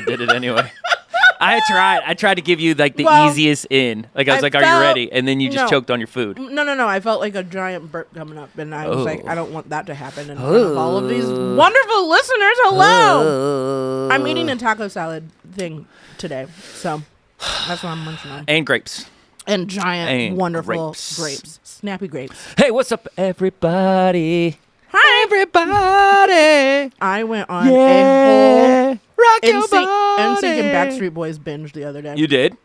did it anyway. I tried to give you like the easiest in. Like I was like, "Are you ready?" And then you just choked on your food. No. I felt like a giant burp coming up, and I was like, "I don't want that to happen in front of all of these wonderful listeners." Hello. I'm eating a taco salad thing today, so that's what I'm munching on. And grapes. And giant, wonderful grapes. Snappy grapes. Hey, what's up, everybody? Hi, everybody. I went on a whole rock your body. NSYNC and Backstreet Boys binge the other day. You did?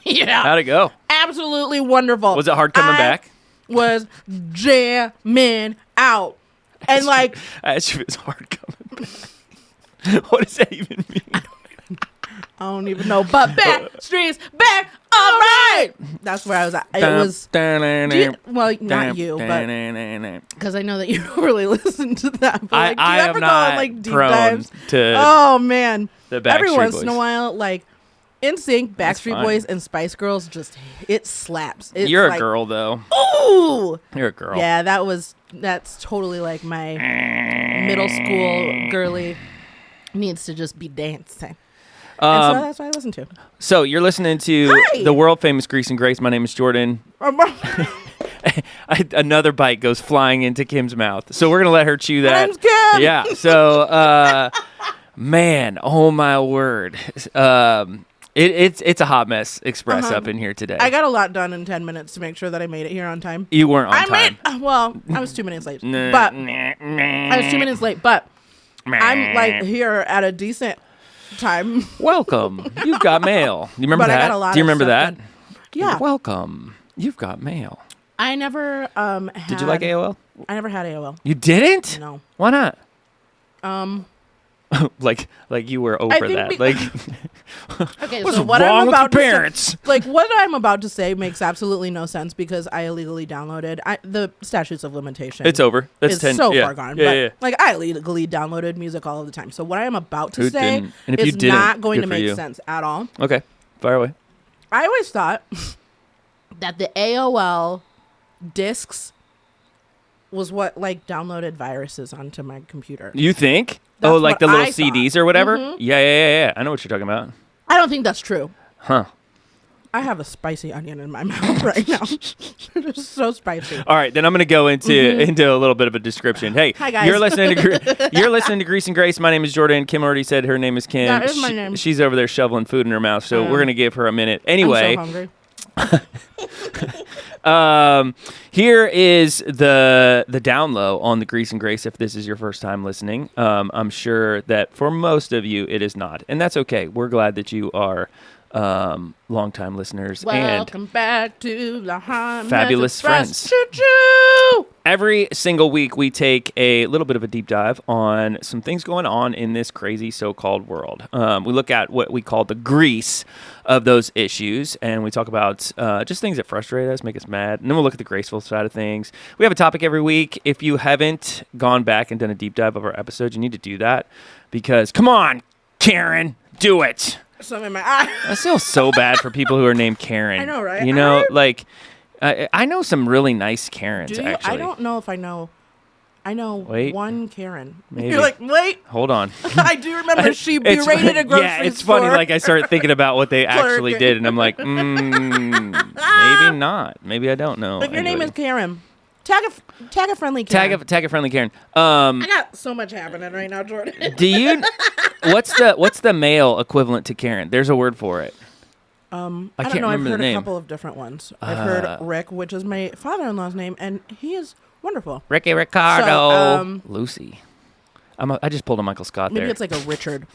Yeah. How'd it go? Absolutely wonderful. Was it hard coming back? Was jamming out. And like... I asked you if it was hard coming back. What does that even mean? I don't even know. But Backstreet's back. All right. That's where I was at. It was... well, not you, but... Because I know that you don't really listen to that. But like, do you ever go on like deep dives? Oh, man. Every once in a while, like... NSYNC, Backstreet Boys, and Spice Girls it slaps. It's You're like, a girl, though. Ooh! You're a girl. Yeah, that's totally like my middle school girly needs to just be dancing. And so that's what I listen to. So you're listening to the world famous Grease and Grace. My name is Jordan. Another bite goes flying into Kim's mouth. So we're going to let her chew that. My name's Kim. Yeah. So, man, oh my word. It's a hot mess express up in here today. I got a lot done in 10 minutes to make sure that I made it here on time. You weren't on time. I was 2 minutes late. But I was 2 minutes late, but I'm like here at a decent time. Welcome. You've got mail. You remember that? Do you remember that? Done. Yeah. Welcome. You've got mail. I never had... Did you like AOL? I never had AOL. You didn't? No. Why not? like you were over that. Like, okay, what's so what wrong I'm about with your parents? Like what I'm about to say makes absolutely no sense because I illegally downloaded the statutes of limitation. It's over. That's it's far gone. Yeah. Like I illegally downloaded music all of the time. So what I am about to say is not going to make sense at all. Okay, fire away. I always thought that the AOL discs was what like downloaded viruses onto my computer. You think? That's like the little I CDs thought. or whatever? Mm-hmm. Yeah. I know what you're talking about. I don't think that's true. Huh. I have a spicy onion in my mouth right now. It's so spicy. All right, then I'm going to go into a little bit of a description. Hey, hi guys. You're listening to Grease and Grace. My name is Jordan. Kim already said her name is Kim. That is my name. She's over there shoveling food in her mouth, so we're going to give her a minute. Anyway, I'm so hungry. Here is the down low on the Grease and Grace if this is your first time listening. I'm sure that for most of you it is not, and that's okay. We're glad that you are longtime listeners. Welcome back to the fabulous friends. Choo-choo! Every single week we take a little bit of a deep dive on some things going on in this crazy so-called world. We look at what we call the grease of those issues, and we talk about just things that frustrate us, make us mad, and then we'll look at the graceful side of things. We have a topic every week. If you haven't gone back and done a deep dive of our episodes, you need to do that because, come on, Karen, do it. Some in my eye. I feel so bad for people who are named Karen. I know, right? You know, like, I know some really nice Karens, Do you? actually. I don't know if I know. I know one Karen. Maybe. You're like, wait. Hold on. I do remember she berated a grocery store. Yeah, it's funny. Like, I start thinking about what they actually did, and I'm like, maybe not. Maybe I don't know. If your name is Karen, tag a friendly Karen. Tag a friendly Karen. I got so much happening right now, Jordan. Do you? What's the male equivalent to Karen? There's a word for it. I can't don't know. I've remember heard the name. a couple of different ones. I've heard Rick, which is my father-in-law's name, and he is wonderful. Ricky Ricardo. So, Lucy. I just pulled a Michael Scott there. Maybe it's like a Richard.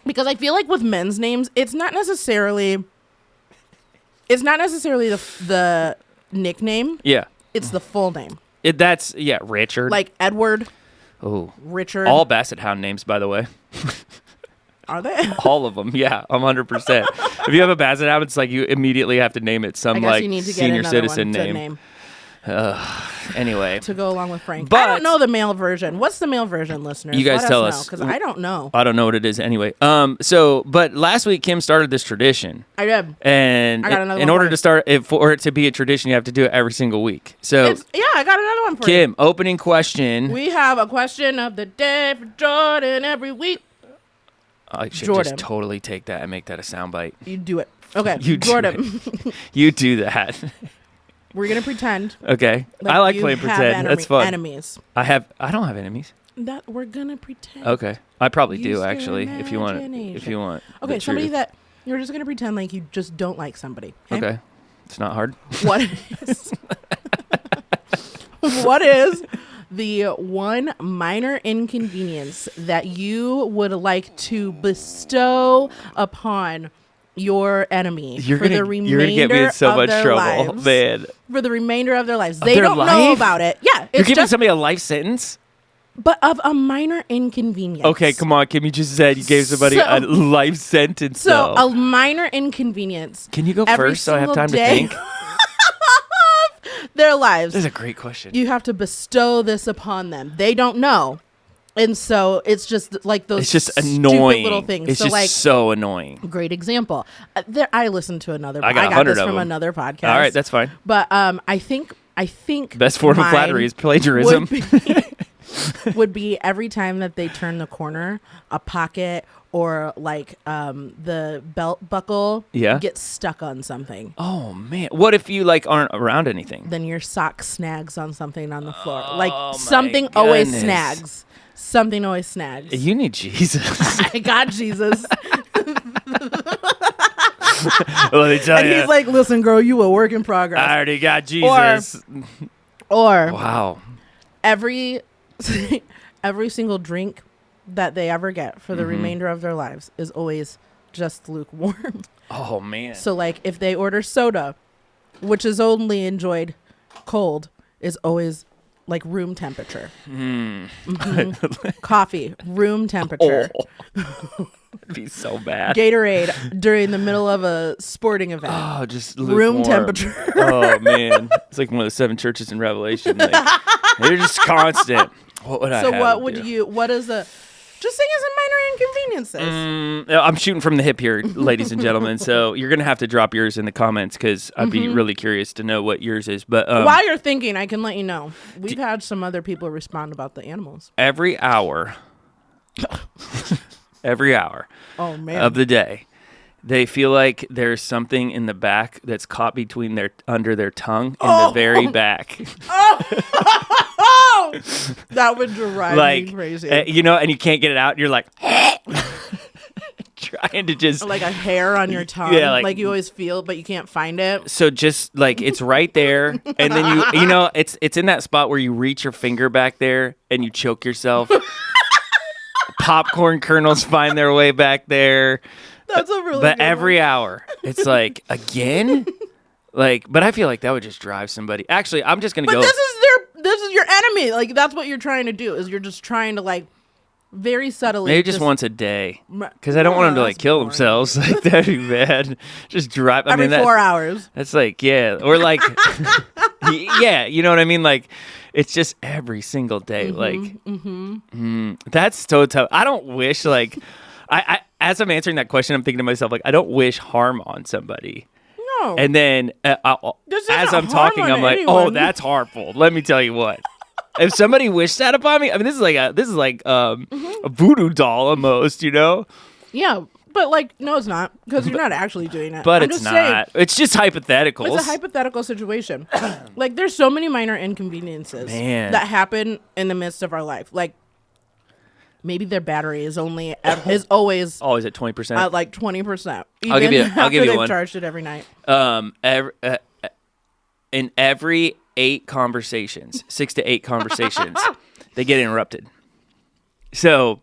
Because I feel like with men's names, it's not necessarily the nickname. Yeah. It's the full name. Richard. Like Edward. Oh. Richard. All Basset Hound names, by the way. Are they? All of them, yeah, 100%. If you have a Basset Hound, it's like you immediately have to name it some like senior citizen name. Anyway, to go along with Frank. But I don't know the male version. What's the male version, listeners? You guys tell us because I don't know. I don't know what it is anyway. But last week Kim started this tradition. I did. And I got another in one order to start it, for it to be a tradition, you have to do it every single week. So I got another one for you. Kim, opening question. We have a question of the day for Jordan every week. I should Jordan. just totally take that and make that a soundbite. You do it. Okay, You do Jordan. You do that. We're gonna pretend. Okay. I like you playing have pretend. That's fun. Enemies. I don't have enemies. That we're gonna pretend. Okay. I probably Use do your actually. If you want. If imagination. you want. Okay, the somebody truth. that you're just gonna pretend like you just don't like somebody. Okay. It's not hard. What is what is the one minor inconvenience that you would like to bestow upon your enemy You're for gonna the remainder you're gonna get me in so of much their trouble, lives? man. For the remainder of their lives, they their don't know life? about it. Yeah, You're it's giving just somebody a life sentence? but of a minor inconvenience. Okay, come on, Kim. You just said you gave somebody So- a life sentence. So though. a minor inconvenience. Can you go every first so I have single time to day think? of their lives. This is a great question. You have to bestow this upon them. They don't know. And so it's just like those It's just stupid annoying. little things. It's so just like so annoying. great example. I listened to another I got I got 100 this of from them. another podcast. All right, that's fine. But I think Best form of mine flattery is plagiarism. would be every time that they turn the corner, a pocket or like the belt buckle Yeah. gets stuck on something. Oh man, what if you like aren't around anything? Then your sock snags on something on the floor. Oh, like my something always goodness. snags. Something always snags. You need Jesus. I got Jesus. Let me tell And you. he's like, listen, girl, you a work in progress. I already got Jesus. Or Wow. every single drink that they ever get for the Mm-hmm. remainder of their lives is always just lukewarm. Oh man. So like if they order soda, which is only enjoyed cold, is always like room temperature. Mhm. Coffee, room temperature. It'd be so bad. Gatorade during the middle of a sporting event. Oh, just Room lukewarm. temperature. Oh man, it's like one of the 7 churches in Revelation. Like, they're just constant. What would I So have what to would do? you? What is a? Just saying as a minor inconveniences. I'm shooting from the hip here, ladies and gentlemen. So you're gonna have to drop yours in the comments because I'd be really curious to know what yours is. But While you're thinking, I can let you know we've had some other people respond about the animals. every hour Oh man! of the day, they feel like there's something in the back that's caught between under their tongue in the very back. Oh, that would drive Like me crazy. and you can't get it out. And you're like trying to just Like a hair on your tongue. Yeah, like you always feel, but you can't find it. so just like it's right there, and then it's in that spot where you reach your finger back there and you choke yourself. Popcorn kernels find their way back there. That's a really. But good every one. hour, it's like again. But I feel like that would just drive somebody. Actually, I'm just gonna But go. this is your enemy. Like that's what you're trying to do. Is you're just trying to like very subtly. Maybe just once a day, m- because I don't want them to Oh, like that's kill boring. themselves. Like that'd be bad. Just drive. every 4 hours. That's like or like yeah, you know what I mean. Like it's just every single day. That's so tough. I don't wish like I as I'm answering that question, I'm thinking to myself like I don't wish harm on somebody. No. And then This as isn't I'm talking, harm on I'm like, oh, anyone. that's harmful. Let me tell you what. If somebody wished that upon me, I mean, this is like a voodoo doll almost, Yeah, but like, no, it's not because you're not actually doing it. But I'm it's just saying, not. It's just hypotheticals. it's a hypothetical situation. Like, there's so many minor inconveniences Man. that happen in the midst of our life. Like, maybe their battery is is always Always at 20%. at like 20%. I'll give you- even I'll give after you they've one. charged it every night. In every 8 conversations, 6 to 8 conversations, they get interrupted. So,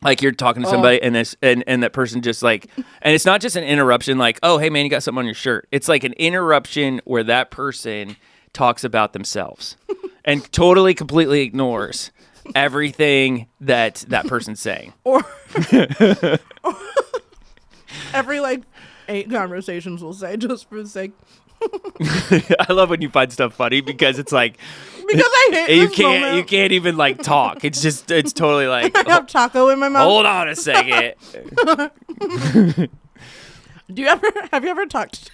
like you're talking to somebody, and that person just like, and it's not just an interruption, like, oh, hey man, you got something on your shirt. It's like an interruption where that person talks about themselves and totally, completely ignores everything that person's saying. Or every like 8 conversations will say, just for the sake. I love when you find stuff funny because it's like Because I hate you this can't moment. you can't even like talk. It's totally like I have taco in my mouth. hold on a second. Have you ever talked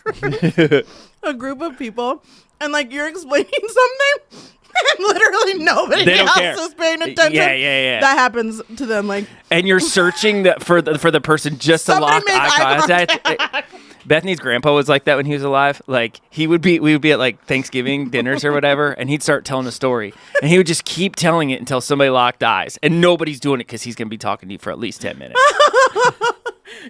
to a group of people and like you're explaining something Literally nobody else is paying attention. Yeah. That happens to them. Like, and you're searching for the person just to lock eye contact. Bethany's grandpa was like that when he was alive. Like we would be at like Thanksgiving dinners or whatever, and he'd start telling a story, and he would just keep telling it until somebody locked eyes, and nobody's doing it because he's gonna be talking to you for at least 10 minutes.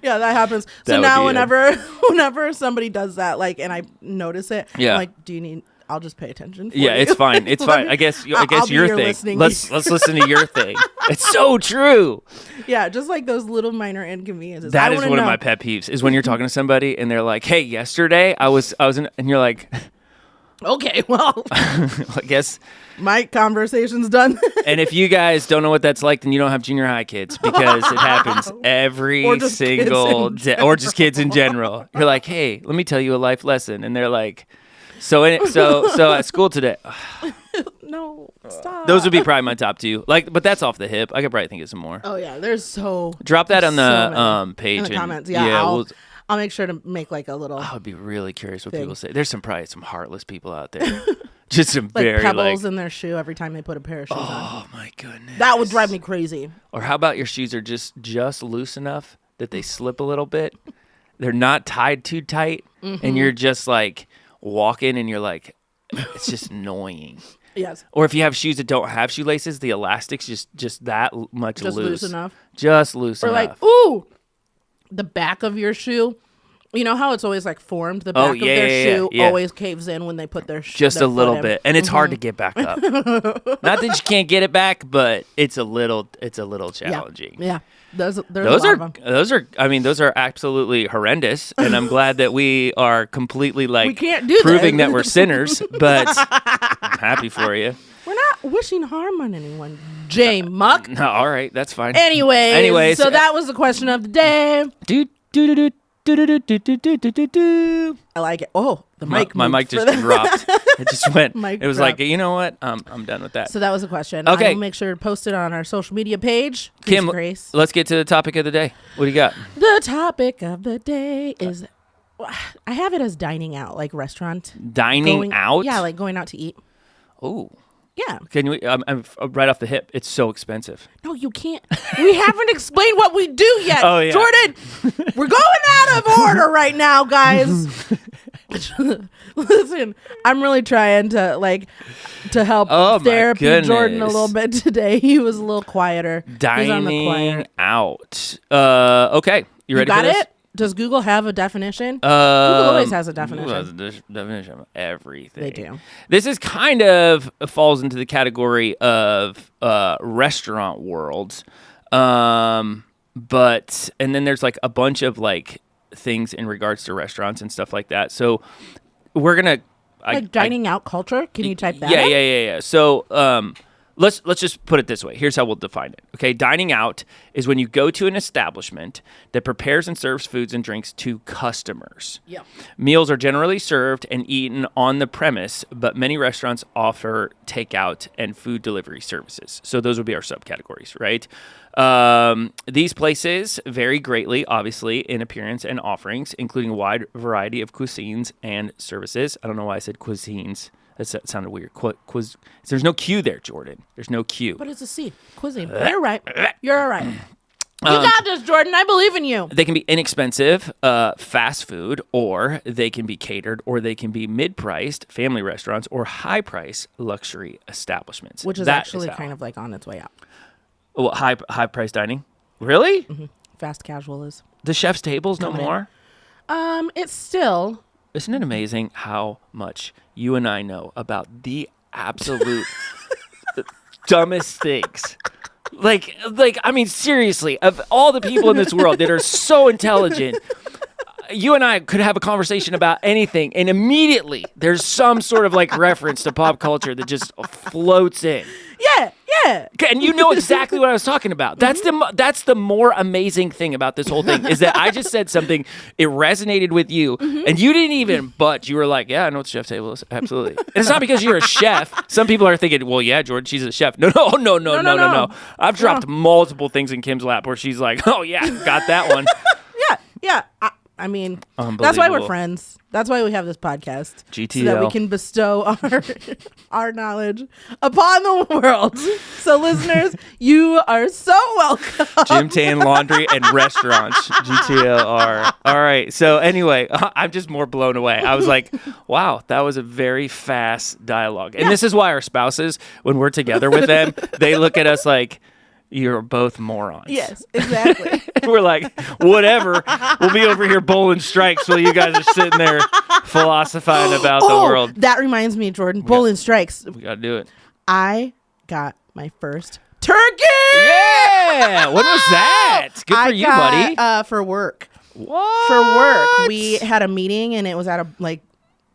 Yeah, that happens. So now whenever somebody does that, like, and I notice it, I'm like, do you need? I'll just pay attention. Yeah, it's fine. It's fine. I guess your thing. Let's listen to your thing. It's so true. Yeah, just like those little minor inconveniences. That is one of my pet peeves is when you're talking to somebody and they're like, "Hey, yesterday I was in," and you're like, "Okay, well, I guess my conversation's done." And if you guys don't know what that's like, then you don't have junior high kids because it happens every single day, or just kids in general. You're like, "Hey, let me tell you a life lesson," and they're like. So at school today, no, stop. Those would be probably my top two. Like, but that's off the hip. I could probably think of some more. Oh yeah, drop that on the page in the comments. Yeah, I'll make sure to make like a little. I would be really curious what people say. There's probably some heartless people out there. Just some like very pebbles in their shoe every time they put a pair of shoes on. Oh my goodness, that would drive me crazy. Or how about your shoes are just loose enough that they slip a little bit? They're not tied too tight, and you're just like. Walk in and you're like, it's just annoying. Yes. Or if you have shoes that don't have shoelaces, the elastic's just that much just loose. Loose enough. Just loose enough. Or like, ooh, the back of your shoe. You know how it's always like formed? The back of their shoe always caves in when they put their shoe. Just a little bit, and it's hard to get back up. Not that you can't get it back, but it's a little challenging. Yeah. Those are absolutely horrendous, and I'm glad that we are completely like we can't do proving that we're sinners. But I'm happy for you. We're not wishing harm on anyone, J Muck. No, all right, that's fine. Anyways, so that was the question of the day. I like it. Oh, the mic. My mic just dropped. It just went. It was like, you know what? I'm done with that. So that was a question. Okay. I'll make sure to post it on our social media page. Kim, Grace. Let's get to the topic of the day. What do you got? The topic of the day is, I have it as dining out, like restaurant. Dining out? Yeah, like going out to eat. Oh. Yeah. Can we? I'm right off the hip. It's so expensive. No, you can't. We haven't explained what we do yet. Oh yeah, Jordan. We're going out of order right now, guys. Listen, I'm really trying to help therapy Jordan a little bit today. He was a little quieter. Dining out. Okay, you ready for this? Got it? Does Google have a definition? Google always has a definition. Google has a definition of everything. They do. This is kind of falls into the category of restaurant worlds. But and then there's like a bunch of like things in regards to restaurants and stuff like that. So we're gonna dining out culture. Can you type that? Yeah. So let's just put it this way. Here's how we'll define it. Okay, dining out is when you go to an establishment that prepares and serves foods and drinks to customers. Yeah. Meals are generally served and eaten on the premise, but many restaurants offer takeout and food delivery services. So those would be our subcategories, right? These places vary greatly, obviously, in appearance and offerings, including a wide variety of cuisines and services. I don't know why I said cuisines. That sounded weird. There's no Q there, Jordan. There's no Q. But it's a C. Cuisine. You're right. You're all right. You got this, Jordan. I believe in you. They can be inexpensive, fast food, or they can be catered, or they can be mid-priced family restaurants, or high-priced luxury establishments. Which is actually kind of like on its way out. Well, high-priced dining? Really? Mm-hmm. Fast casual is. The chef's tables no more? It's still... Isn't it amazing how much you and I know about the absolute dumbest things? Like, I mean, seriously, of all the people in this world that are so intelligent, you and I could have a conversation about anything, and immediately there's some sort of like reference to pop culture that just floats in. Yeah. And you know exactly what I was talking about. That's the more amazing thing about this whole thing is that I just said something, it resonated with you, and you didn't even budge. You were like, yeah, I know what the chef's table is. Absolutely. And it's not because you're a chef. Some people are thinking, well, yeah, Jordan, she's a chef. No. I've dropped multiple things in Kim's lap where she's like, oh, yeah, got that one. Yeah. I mean, that's why we're friends. That's why we have this podcast. GTL. So that we can bestow our knowledge upon the world. So listeners, you are so welcome. Gym, tan, laundry, and restaurants. GTLR. All right. So anyway, I'm just more blown away. I was like, wow, that was a very fast dialogue. And this is why our spouses, when we're together with them, they look at us like, you're both morons. Yes, exactly. We're like, whatever. We'll be over here bowling strikes while you guys are sitting there philosophizing about the world. That reminds me, Jordan. Bowling strikes. We got to do it. I got my first turkey. Yeah. When was that? Good for you, buddy. For work. What? For work. We had a meeting, and it was at a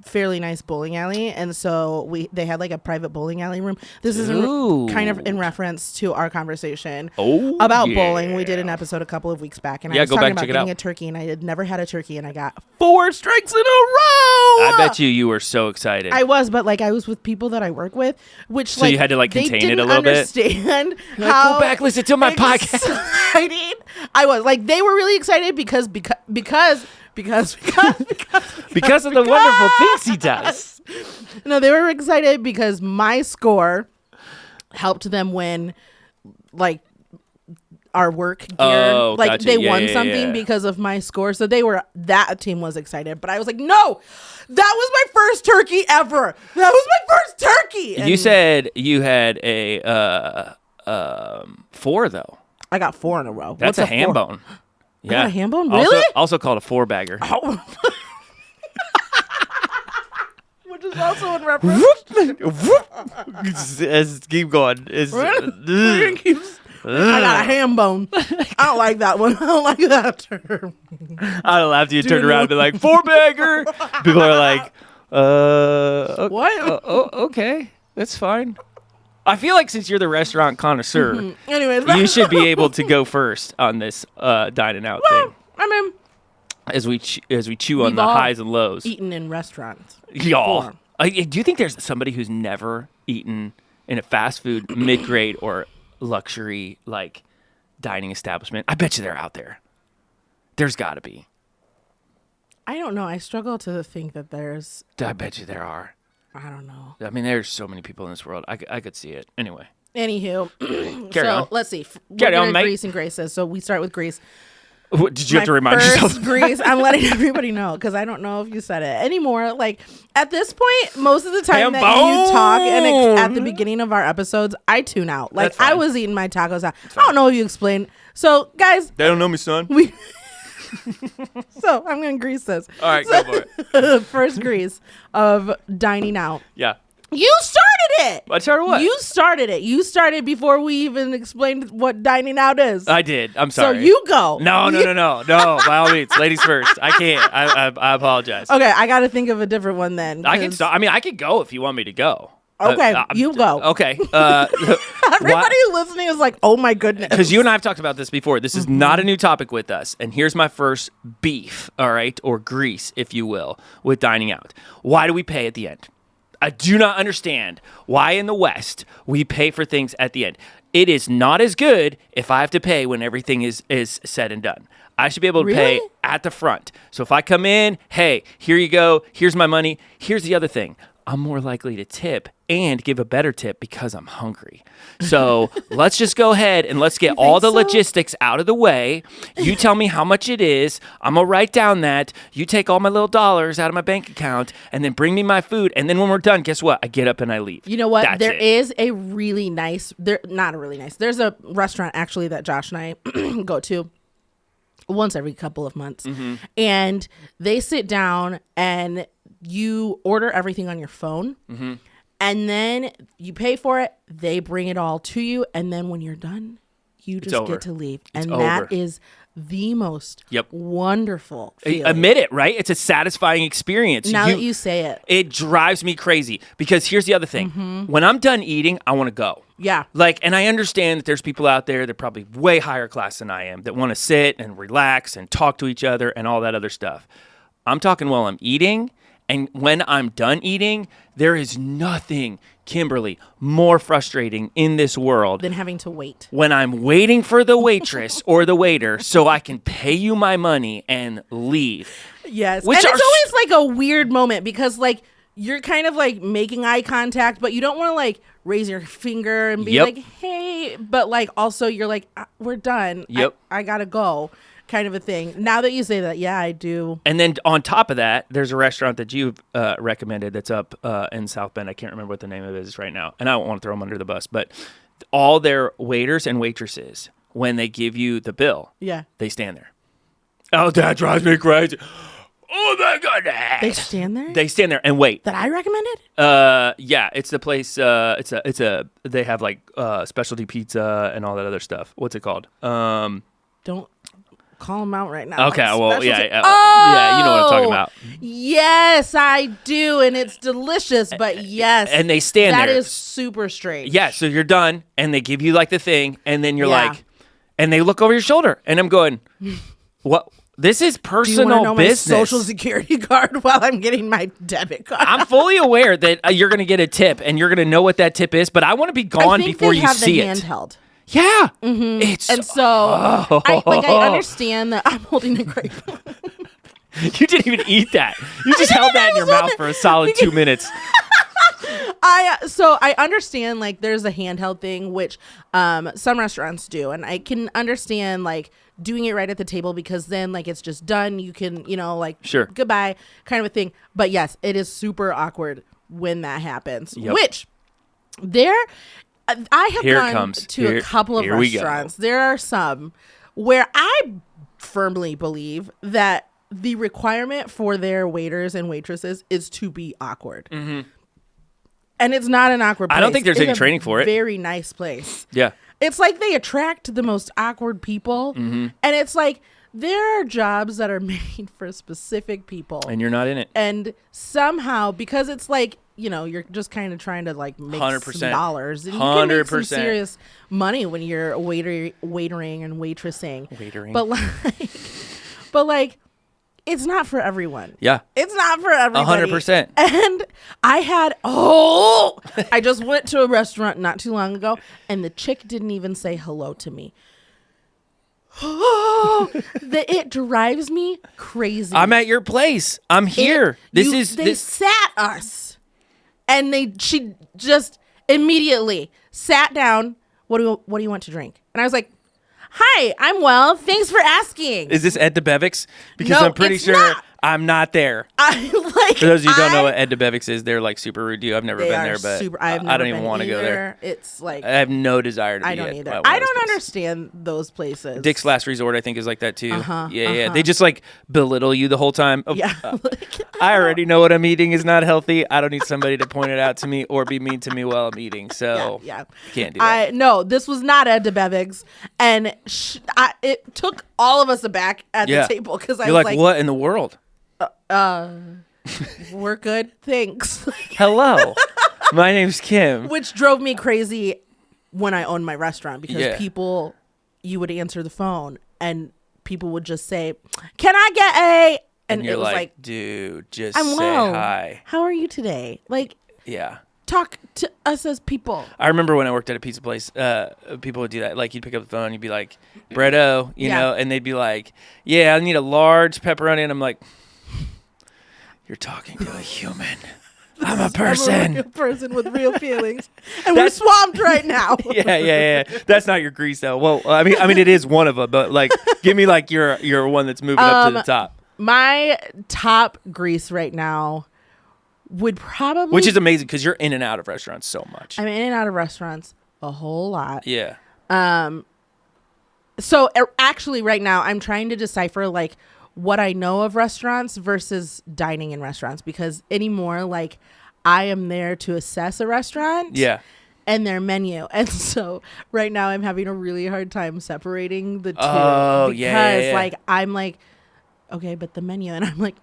fairly nice bowling alley, and so they had like a private bowling alley room. This is kind of in reference to our conversation about bowling. We did an episode a couple of weeks back, and I was talking about getting a turkey, and I had never had a turkey, and I got 4 strikes in a row. I bet you were so excited. I was, but I was with people that I work with, which so you had to contain it a little bit. Understand how go back, listen to my podcast. I was they were really excited because of the wonderful things he does. No, they were excited because my score helped them win, our work gear. Oh, gotcha. They won something because of my score. So that team was excited. But I was like, no, that was my first turkey ever. That was my first turkey. And you said you had a 4 though. I got 4 in a row. That's a ham bone. Yeah. I got a ham bone? Really? Also called a 4-bagger. Oh. Which is also in reference. Keep going. I got a ham bone. I don't like that one. I don't like that term. I don't know. After you turn around and be like, 4-bagger. People are like, what? Okay. That's fine. I feel like since you're the restaurant connoisseur, Anyways, you should be able to go first on this dining out thing. I mean, as we chew on the highs and lows. Eaten in restaurants. Y'all. Do you think there's somebody who's never eaten in a fast food, mid-grade, or luxury dining establishment? I bet you they're out there. There's got to be. I don't know. I struggle to think that there's. I bet you there are. I don't know. I mean, there's so many people in this world. I could see it. Anyway. Anywho. Carry on. Let's see. Carry on, mate. Greece and graces. So we start with Greece. What, did you have to remind yourself? Greece. I'm letting everybody know because I don't know if you said it anymore. At this point, most of the time that you talk and at the beginning of our episodes, I tune out. I was eating my tacos out. I don't know if you explained. So, guys. They don't know me, son. So I'm going to grease this. All right, go for it. First grease of dining out. Yeah. You started it. I started what? You started it. You started before we even explained what dining out is. I did. I'm sorry. So you go. No. By all means, ladies first. I can't. I apologize. Okay, I got to think of a different one then. I can stop. I mean, I could go if you want me to go. Okay, you go. Okay. Everybody listening is like, oh my goodness. Because you and I have talked about this before. This is not a new topic with us. And here's my first beef, all right, or grease, if you will, with dining out. Why do we pay at the end? I do not understand why in the West we pay for things at the end. It is not as good if I have to pay when everything is said and done. I should be able to pay at the front. So if I come in, hey, here you go. Here's my money. Here's the other thing. I'm more likely to tip and give a better tip because I'm hungry. So let's just go ahead and let's get all the logistics out of the way. You tell me how much it is. I'm going to write down that. You take all my little dollars out of my bank account and then bring me my food. And then when we're done, guess what? I get up and I leave. You know what? There is a really nice, not a really nice, there's a restaurant actually that Josh and I go to once every couple of months. Mm-hmm. And they sit down and you order everything on your phone. Mm-hmm. And then you pay for it. They bring it all to you. And then when you're done, you just get to leave. And that is the most wonderful feeling. Admit it, right? It's a satisfying experience. Now that you say it. It drives me crazy. Because here's the other thing. Mm-hmm. When I'm done eating, I want to go. Yeah. And I understand that there's people out there that are probably way higher class than I am that want to sit and relax and talk to each other and all that other stuff. I'm talking while I'm eating. And when I'm done eating, there is nothing, Kimberly, more frustrating in this world than having to wait. When I'm waiting for the waitress or the waiter so I can pay you my money and leave. Yes. And it's always like a weird moment because like you're kind of like making eye contact, but you don't want to like raise your finger and be like, hey, but like also you're like, we're done. Yep. I gotta go. Kind of a thing. Now that you say that, yeah, I do. And then on top of that, there's a restaurant that you've recommended that's up in South Bend. I can't remember what the name of it is right now. And I don't want to throw them under the bus, but all their waiters and waitresses, when they give you the bill, they stand there. Oh, that drives me crazy. Oh my goodness. They stand there? They stand there and wait. That I recommended? Yeah, it's the place. They have like specialty pizza and all that other stuff. What's it called? Don't call them out right now. Okay, well, yeah, you know what I'm talking about. Yes, I do, and it's delicious. But yes, and they stand there. That is super strange. Yeah, so you're done, and they give you like the thing, and then you're like, and they look over your shoulder, and I'm going, what? This is personal do you know business. My social security card while I'm getting my debit card. I'm fully aware that you're going to get a tip, and you're going to know what that tip is, but I want to be gone before you see it. Handheld. Yeah. Mm-hmm. It's and so I understand that I'm holding a grape. You didn't even eat that. You just held that in your mouth for a solid 2 minutes. I understand like there's a handheld thing which some restaurants do, and I can understand like doing it right at the table because then like it's just done. You can, like sure, goodbye kind of a thing. But yes, it is super awkward when that happens. Yep. Which I have gone to a couple of restaurants. There are some where I firmly believe that the requirement for their waiters and waitresses is to be awkward. Mm-hmm. And it's not an awkward place. I don't think there's any training for it. Very nice place. Yeah. It's like they attract the most awkward people. Mm-hmm. And it's like there are jobs that are made for specific people. And you're not in it. And somehow, because it's like, you're just kind of trying to like make 100%. some dollars. And you 100%. can make some serious money when you're waitering and waitressing. But like, it's not for everyone. Yeah. It's not for everybody. 100%. And I just went to a restaurant not too long ago and the chick didn't even say hello to me. It drives me crazy. I'm at your place. I'm here. They sat us and she just immediately sat down. What do you want to drink? And I was like, hi, I'm well. Thanks for asking. Is this Ed DeBevics? Because no, I'm pretty sure not. I'm not there. For those of you who don't know what Ed DeBevics is, they're like super rude to you. I've never been there, but I don't even want to go there. It's like I have no desire to be I don't either. I don't understand those places. Dick's Last Resort, I think, is like that too. Yeah. They just like belittle you the whole time. Yeah. I already know what I'm eating is not healthy. I don't need somebody to point it out to me or be mean to me while I'm eating. So can't do that. No, this was not Ed DeBevics, and it took all of us aback at the table because I was like, what in the world? We're good, thanks. Hello, my name's Kim. Which drove me crazy when I owned my restaurant because you would answer the phone and people would just say, "Can I get a?" And you're it was like, dude, just I'm say well. hi. How are you today? Like, yeah. Talk to us as people. I remember when I worked at a pizza place, people would do that. Like, you'd pick up the phone, you'd be like, Bretto, you know, and they'd be like, yeah, I need a large pepperoni. And I'm like, you're talking to a human. I'm a person. I'm a real person with real feelings. And we're swamped right now. Yeah. That's not your grease, though. Well, I mean, it is one of them. But, like, give me, like, your one that's moving up to the top. My top grease right now would probably... Which is amazing because you're in and out of restaurants so much. I'm in and out of restaurants a whole lot. Yeah. So actually right now I'm trying to decipher like what I know of restaurants versus dining in restaurants because anymore like I am there to assess a restaurant. Yeah. And their menu. And so right now I'm having a really hard time separating the two. Oh, because like I'm like, okay, but the menu. And I'm like,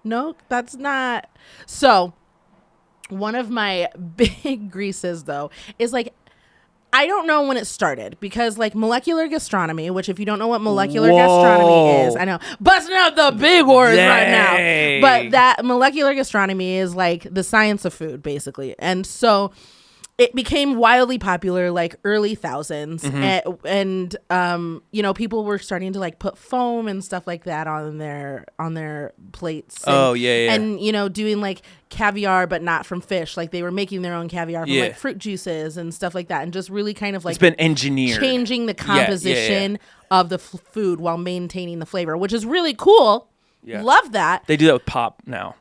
no, that's not. So one of my big greases though is like I don't know when it started because like molecular gastronomy, which if you don't know what molecular gastronomy is, I know busting out the big words right now, but that molecular gastronomy is like the science of food basically. And so it became wildly popular like early thousands and you know, people were starting to like put foam and stuff like that on their plates. And you know, doing like caviar but not from fish. Like they were making their own caviar from like fruit juices and stuff like that, and just really kind of like it's been engineered, changing the composition of the food while maintaining the flavor, which is really cool. Love that. They do that with pop now.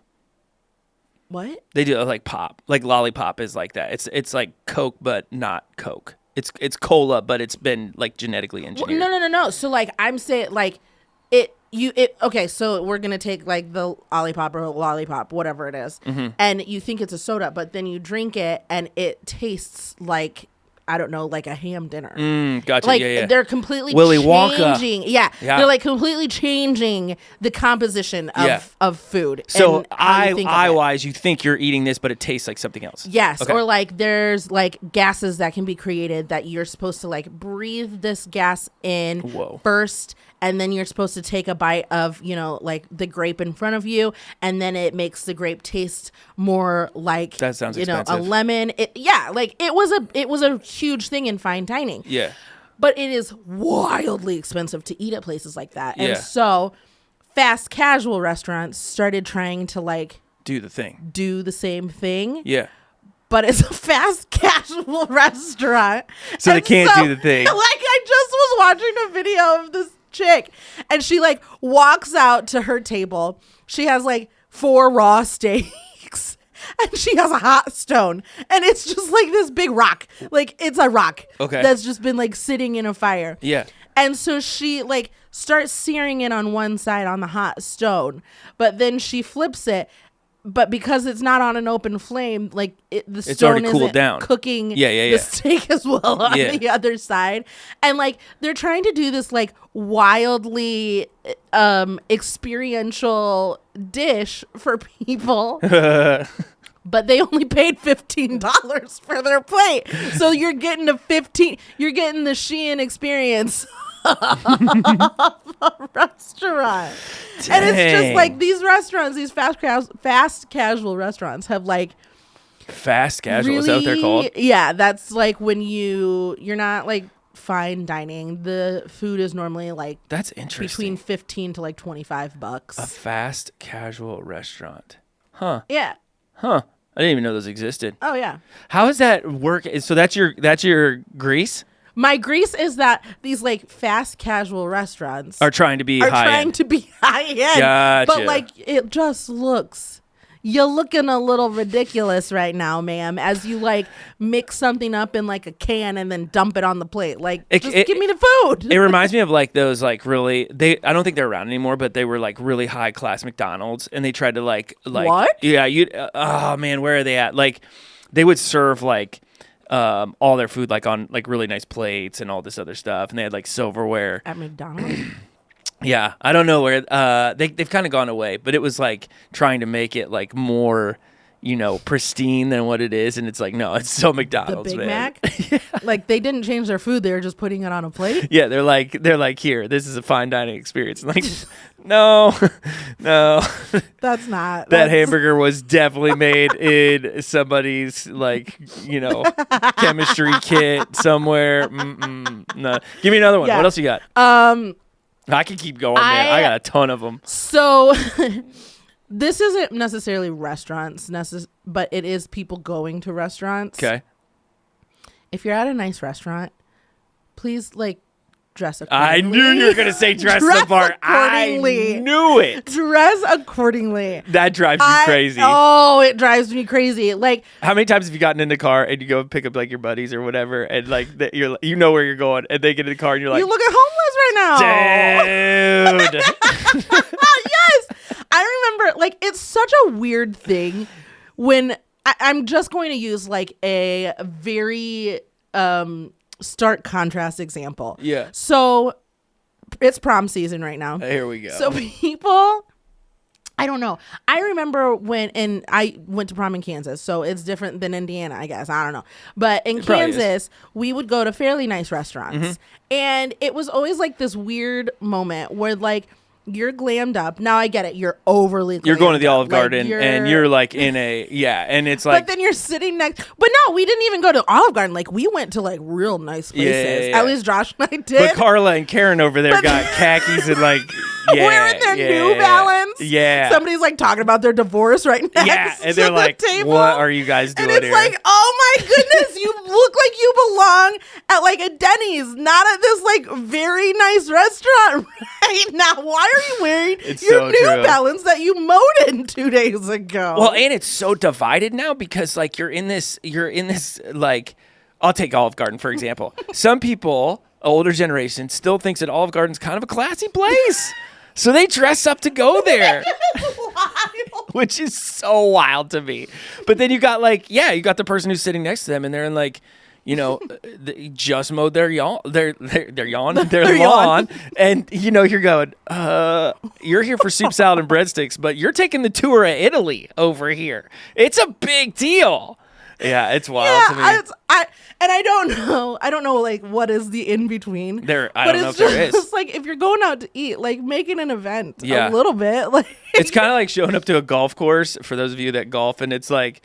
What? They do like pop, like lollipop is like that. It's like Coke, but not Coke. It's cola, but it's been like genetically engineered. Well, no. So like I'm saying like okay, so we're gonna take like the Olipop or lollipop, whatever it is, and you think it's a soda, but then you drink it and it tastes like, I don't know, like a ham dinner. Gotcha. Like they're completely changing. Yeah, they're like completely changing the composition of food. So eye-wise, you think you're eating this, but it tastes like something else. Yes, okay. Or like there's like gases that can be created that you're supposed to like breathe this gas in first, and then you're supposed to take a bite of, you know, like the grape in front of you, and then it makes the grape taste more like, that sounds expensive. A lemon. Like it was a huge thing in fine dining. Yeah. But it is wildly expensive to eat at places like that. And so fast casual restaurants started trying to like do the same thing. Yeah. But it's a fast casual restaurant. So they can't do the thing. Like I just was watching a video of this chick and she like walks out to her table. She has like 4 raw steaks and she has a hot stone, and it's just like this big rock. Like it's a rock that's just been like sitting in a fire. Yeah. And so she like starts searing it on one side on the hot stone, but then she flips it. But because it's not on an open flame, like the stone isn't down. Cooking the steak as well on the other side. And like they're trying to do this like wildly experiential dish for people. But they only paid $15 for their plate. So you're getting the Shein experience of a restaurant. Dang. And it's just like these restaurants, these fast casual restaurants have like fast casual, really, is that what they're called? Yeah, that's like when you're not like fine dining. The food is normally like, that's interesting, between $15 to like $25. A fast casual restaurant. Huh. Yeah. Huh. I didn't even know those existed. Oh yeah. How does that work? So that's your grease? My grease is that these like fast casual restaurants are trying to be high end. Gotcha. But like it just looks, you're looking a little ridiculous right now, ma'am, as you like mix something up in like a can and then dump it on the plate. Like give me the food. It reminds me of like those like really, I don't think they're around anymore, but they were like really high class McDonald's, and they tried to like what? Yeah, oh man, where are they at? Like they would serve like all their food like on like really nice plates and all this other stuff, and they had like silverware at McDonald's. Yeah, I don't know where they've kind of gone away, but it was like trying to make it like more, you know, pristine than what it is, and it's like no, it's so McDonald's. The Big man. Mac. Yeah. Like they didn't change their food; they were just putting it on a plate. Yeah, they're like here, this is a fine dining experience. Like, no, that's not. That hamburger was definitely made in somebody's like, you know, chemistry kit somewhere. No, give me another one. Yeah. What else you got? I can keep going, man. I got a ton of them. So this isn't necessarily restaurants, but it is people going to restaurants. Okay. If you're at a nice restaurant, please like dress accordingly. I knew you were going to say dress the part. I knew it. Dress accordingly. That drives you crazy. Oh, it drives me crazy. Like, how many times have you gotten in the car and you go pick up like your buddies or whatever, and like you know where you're going, and they get in the car and you're like, you look at homeless right now. Dude. Yes. I remember, like, it's such a weird thing when I'm just going to use like a very stark contrast example. Yeah. So it's prom season right now. Here we go. So people I don't know. I remember and I went to prom in Kansas, so it's different than Indiana, I guess. I don't know. But in Kansas, we would go to fairly nice restaurants. And it was always like this weird moment where like you're glammed up. Now I get it. You're overly glammed You're going to the up. Olive Garden and you're like in a, and it's like. But then you're sitting next. But no, we didn't even go to Olive Garden. Like we went to like real nice places. At least Josh and I did. But Carla and Karen over there got khakis and like. Wearing their New Balance. Yeah. Somebody's like talking about their divorce right next and they're to like, the table. what are you guys doing here? And it's like, oh my goodness, you look like you belong at like a Denny's, not at this like very nice restaurant right now. Why are you wearing your New Balance that you mowed in 2 days ago? Well, and it's so divided now because like you're in this like, I'll take Olive Garden for example. Some people, older generation, still thinks that Olive Garden's kind of a classy place. So they dress up to go there, which is so wild to me. But then you got like, you got the person who's sitting next to them and they're in like, just mowed their lawn. And, you're going, you're here for soup, salad, and breadsticks, but you're taking the tour of Italy over here. It's a big deal. Yeah, it's wild to me. I don't know like what is the in between. I don't know if there is. It's like if you're going out to eat, like make it an event a little bit. Like it's kind of like showing up to a golf course for those of you that golf, and it's like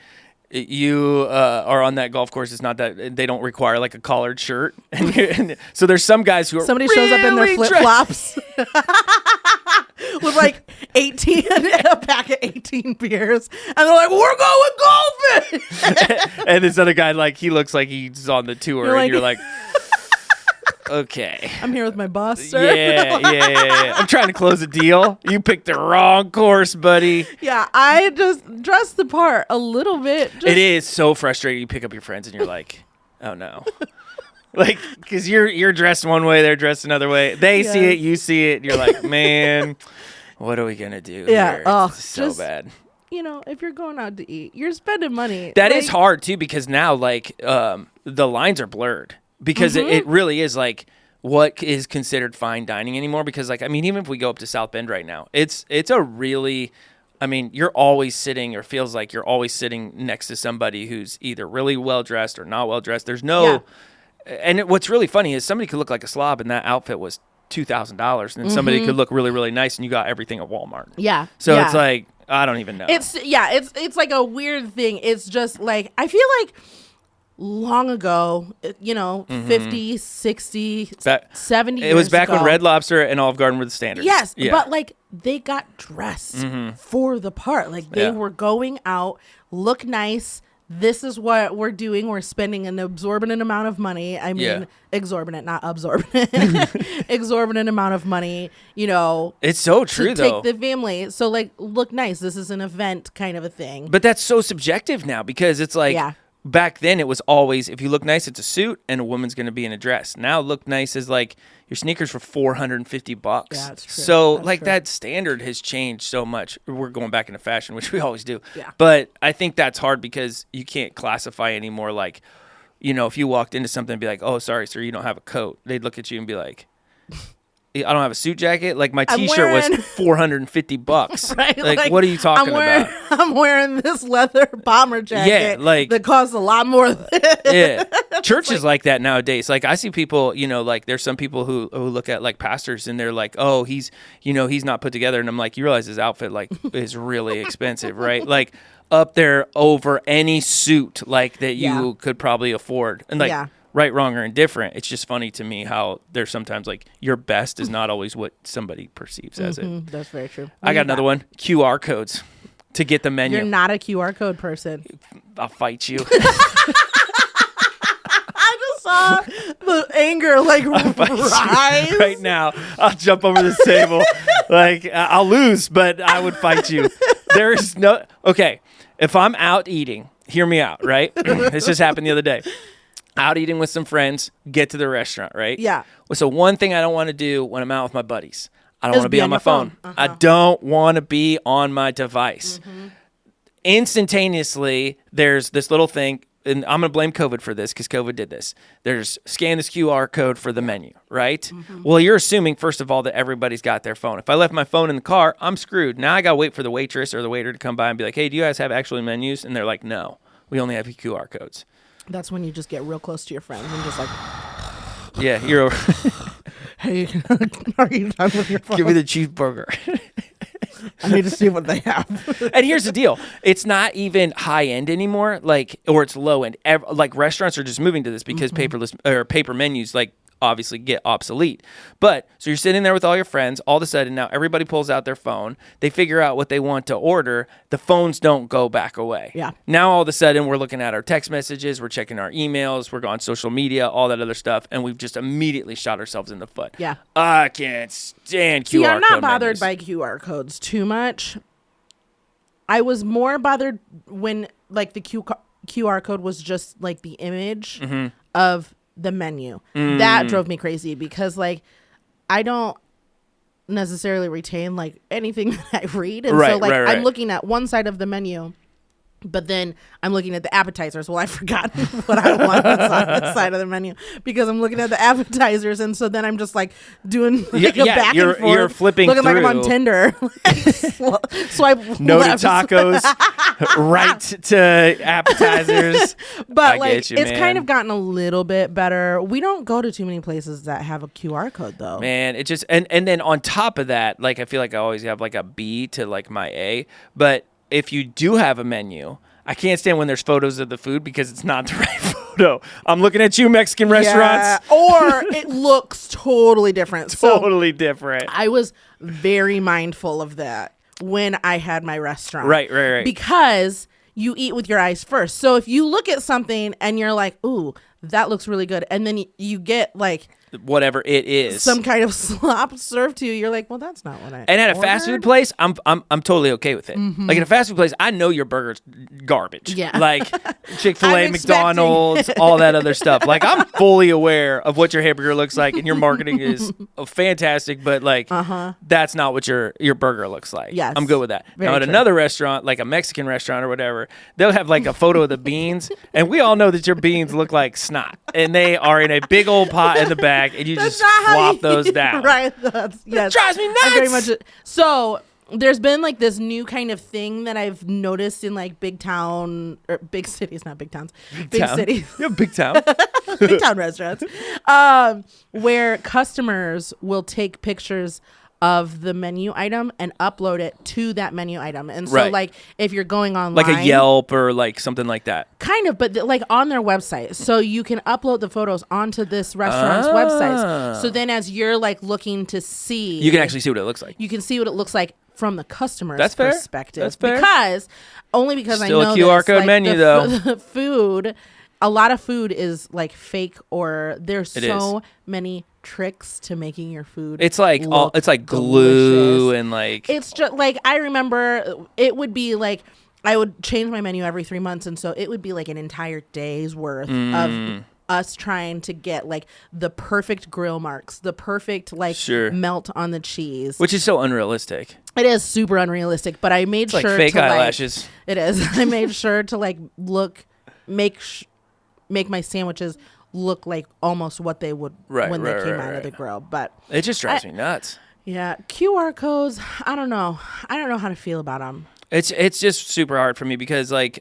you are on that golf course. It's not that they don't require like a collared shirt, and so there's some guys who are somebody shows up in their flip flops. With like 18, a pack of 18 beers. And they're like, we're going golfing. And this other guy, like, he looks like he's on the tour. And you're like, okay. I'm here with my boss, sir. Yeah. I'm trying to close a deal. You picked the wrong course, buddy. Yeah, I just dressed the part a little bit. It is so frustrating. You pick up your friends and you're like, oh, no. Like, because you're dressed one way, they're dressed another way. They see it, you see it, and you're like, man, what are we going to do here? It's so bad. If you're going out to eat, you're spending money. That is hard, too, because now, like, the lines are blurred. Because it really is, like, what is considered fine dining anymore? Because, like, I mean, even if we go up to South Bend right now, it's a really... I mean, you're always sitting, or feels like you're always sitting next to somebody who's either really well-dressed or not well-dressed. There's no... Yeah. And what's really funny is somebody could look like a slob and that outfit was $2,000, and then somebody could look really, really nice and you got everything at Walmart. Yeah. So it's like, I don't even know. It's like a weird thing. It's just like, I feel like long ago, 50, 60, 70 years It was back ago, when Red Lobster and Olive Garden were the standard. Yes, but like they got dressed for the part. Like they were going out, look nice. This is what we're doing. We're spending an exorbitant amount of money. I mean, exorbitant, not absorbent. Exorbitant amount of money, It's so true, though. Take the family. So, like, look nice. This is an event kind of a thing. But that's so subjective now because it's like back then it was always, if you look nice, it's a suit and a woman's going to be in a dress. Now look nice is like your sneakers for $450. Yeah, that's true. So that's true. That standard has changed so much. We're going back into fashion, which we always do. Yeah. But I think that's hard because you can't classify anymore. Like, if you walked into something and be like, oh, sorry, sir, you don't have a coat. They'd look at you and be like, I don't have a suit jacket. Like my T-shirt was $450. Right? Like, what are you talking about? I'm wearing this leather bomber jacket. That costs a lot more than Churches like that nowadays. Like I see people, like there's some people who look at like pastors and they're like, oh, he's not put together. And I'm like, you realize his outfit like is really expensive, right? Like up there over any suit like that you could probably afford. And like. Right, wrong, or indifferent. It's just funny to me how there's sometimes like your best is not always what somebody perceives as it. That's very true. I got another one. QR codes to get the menu. You're not a QR code person. I'll fight you. I just saw the anger like rise right now. I'll jump over this table. Like I'll lose, but I would fight you. There's no okay. If I'm out eating, hear me out, right? This just happened the other day. Out eating with some friends, get to the restaurant, right? Yeah. Well, so one thing I don't want to do when I'm out with my buddies, I don't want to be on my phone. Uh-huh. I don't want to be on my device. Instantaneously, there's this little thing, and I'm going to blame COVID for this because COVID did this. There's scan this QR code for the menu, right? Mm-hmm. Well, you're assuming, first of all, that everybody's got their phone. If I left my phone in the car, I'm screwed. Now I got to wait for the waitress or the waiter to come by and be like, hey, do you guys have actual menus? And they're like, no, we only have QR codes. That's when you just get real close to your friends and just like... Yeah, you're... Hey, are you done with your phone? Give me the cheeseburger. I need to see what they have. And here's the deal. It's not even high end anymore, or it's low end. Like restaurants are just moving to this because paper menus obviously get obsolete. But so you're sitting there with all your friends, all of a sudden now everybody pulls out their phone, they figure out what they want to order, the phones don't go back away. Yeah. Now all of a sudden we're looking at our text messages, we're checking our emails, we're on social media, all that other stuff, and we've just immediately shot ourselves in the foot. Yeah. I can't stand QR See, I'm not code bothered menus. by QR codes too much. I was more bothered when the QR code was just the image of the menu. That drove me crazy because I don't necessarily retain anything that I read, and so I'm looking at one side of the menu, but then I'm looking at the appetizers. Well, I forgot what I want on the side of the menu because I'm looking at the appetizers, and so then I'm just doing a back and forth. You're flipping looking through. like I'm on Tinder. Swipe no left. to tacos, right to appetizers. But it's kind of gotten a little bit better. We don't go to too many places that have a QR code though. Man, it just and then on top of that, I feel like I always have a B to my A, but if you do have a menu, I can't stand when there's photos of the food because it's not the right photo. I'm looking at you, Mexican restaurants. Or it looks totally different. Totally different. I was very mindful of that when I had my restaurant. Right. Because you eat with your eyes first. So if you look at something and you're like, ooh, that looks really good, and then you get whatever it is, some kind of slop served to you, you're like, well, that's not what I and at a ordered. fast food place, I'm totally okay with it. At a fast food place, I know your burger's garbage. Yeah. Chick-fil-A, McDonald's, all that other stuff. I'm fully aware of what your hamburger looks like, and your marketing is fantastic, but that's not what your burger looks like. Yes. I'm good with that. Very now at true. another restaurant, like a Mexican restaurant or whatever, they'll have a photo of the beans, and we all know that your beans look like snot, and they are in a big old pot in the back. And you just flop those down. Right. Yes. It drives me nuts. Very much. So there's been this new kind of thing that I've noticed in big town or big cities, not big towns, big cities. Yeah, big town. Big town restaurants, where customers will take pictures of the menu item and upload it to that menu item. And so if you're going online, like a Yelp or something like that, kind of, but on their website, so you can upload the photos onto this restaurant's website. So then as you're looking to see, you can actually see what it looks like. You can see what it looks like from the customer's That's fair. perspective. That's fair. Because Still I know a QR code menu though. The food, a lot of food is fake, or there's so many tricks to making your food. It's glue delicious. and it's just I remember it would be I would change my menu every 3 months, and so it would be an entire day's worth of us trying to get the perfect grill marks, the perfect melt on the cheese, which is so unrealistic. It is super unrealistic, but I made sure fake to eyelashes. It is. I made sure to make my sandwiches look like almost what they would when they came out of the grill. But it just drives me nuts. Yeah, QR codes. I don't know how to feel about them. It's just super hard for me because I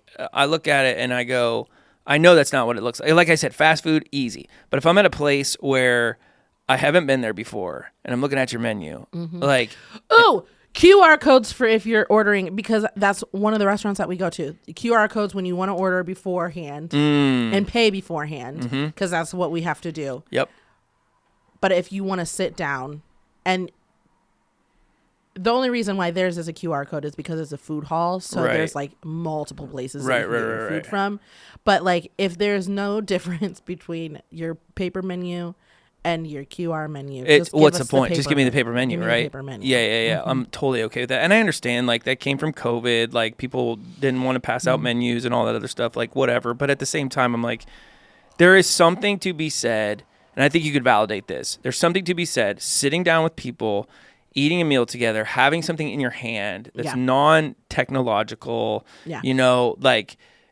look at it and I go, I know that's not what it looks like. Like I said, fast food, easy. But if I'm at a place where I haven't been there before and I'm looking at your menu, QR codes for if you're ordering, because that's one of the restaurants that we go to. QR codes when you want to order beforehand and pay beforehand, because that's what we have to do. Yep. But if you want to sit down, and the only reason why theirs is a QR code is because it's a food hall, so there's multiple places that you can get your food from. But if there's no difference between your paper menu and your QR menu, what's the point? Just give me the paper menu, right? Paper menu. Yeah. I'm totally okay with that, and I understand that came from COVID. People didn't want to pass out menus and all that other stuff. Whatever, but at the same time, I'm there is something to be said, and I think you could validate this. There's something to be said sitting down with people, eating a meal together, having something in your hand that's non-technological. Yeah.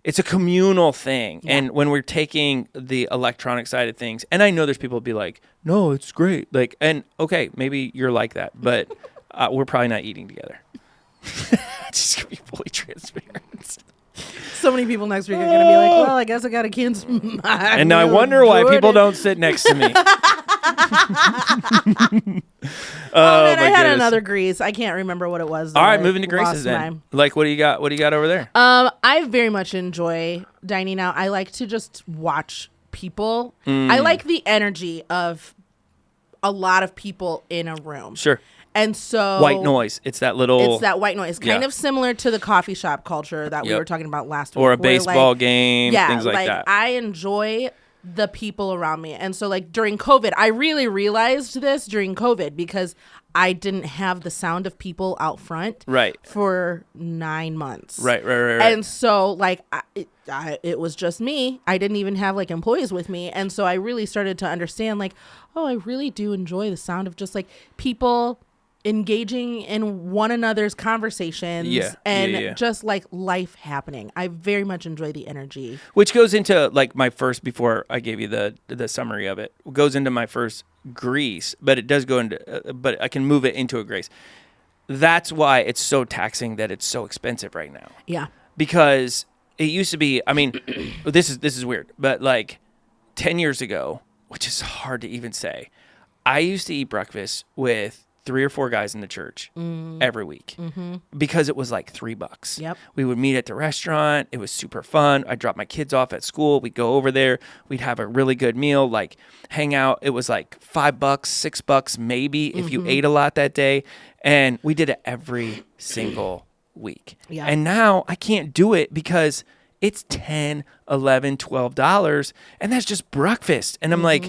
it's a communal thing. Yeah. And when we're taking the electronic side of things, and I know there's people who be like, no, it's great. Like, and okay, maybe you're like that, but we're probably not eating together. Just to be fully transparent. So many people next week are going to be like, well, I guess I got to cancel my And I wonder why people don't sit next to me. Oh man, I had another grease. I can't remember what it was. All right, moving to greases then. Like, what do you got? What do you got over there? I very much enjoy dining out. I like to just watch people. I like the energy of a lot of people in a room. Sure. And so white noise. It's that white noise, kind of similar to the coffee shop culture that we were talking about last week. Or a baseball game, things like that. I enjoy the people around me. And so like during COVID, I really realized this during COVID because I didn't have the sound of people out front for 9 months. Right. And so like it was just me. I didn't even have like employees with me. And so I really started to understand like, oh, I really do enjoy the sound of just like people engaging in one another's conversations just like life happening. I very much enjoy the energy. Which goes into like my first, before I gave you the summary of it, goes into my first grease, but it does go into, but I can move it into a grace. That's why it's so taxing that it's so expensive right now. Yeah. Because it used to be, I mean, this is weird, but like 10 years ago, which is hard to even say, I used to eat breakfast with 3 or 4 guys in the church every week because it was like $3. Yep. We would meet at the restaurant. It was super fun. I'd drop my kids off at school. We'd go over there. We'd have a really good meal, like hang out. It was like $5, $6 maybe if you ate a lot that day. And we did it every single week. Yeah. And now I can't do it because it's $10, $11, $12. And that's just breakfast. And I'm like,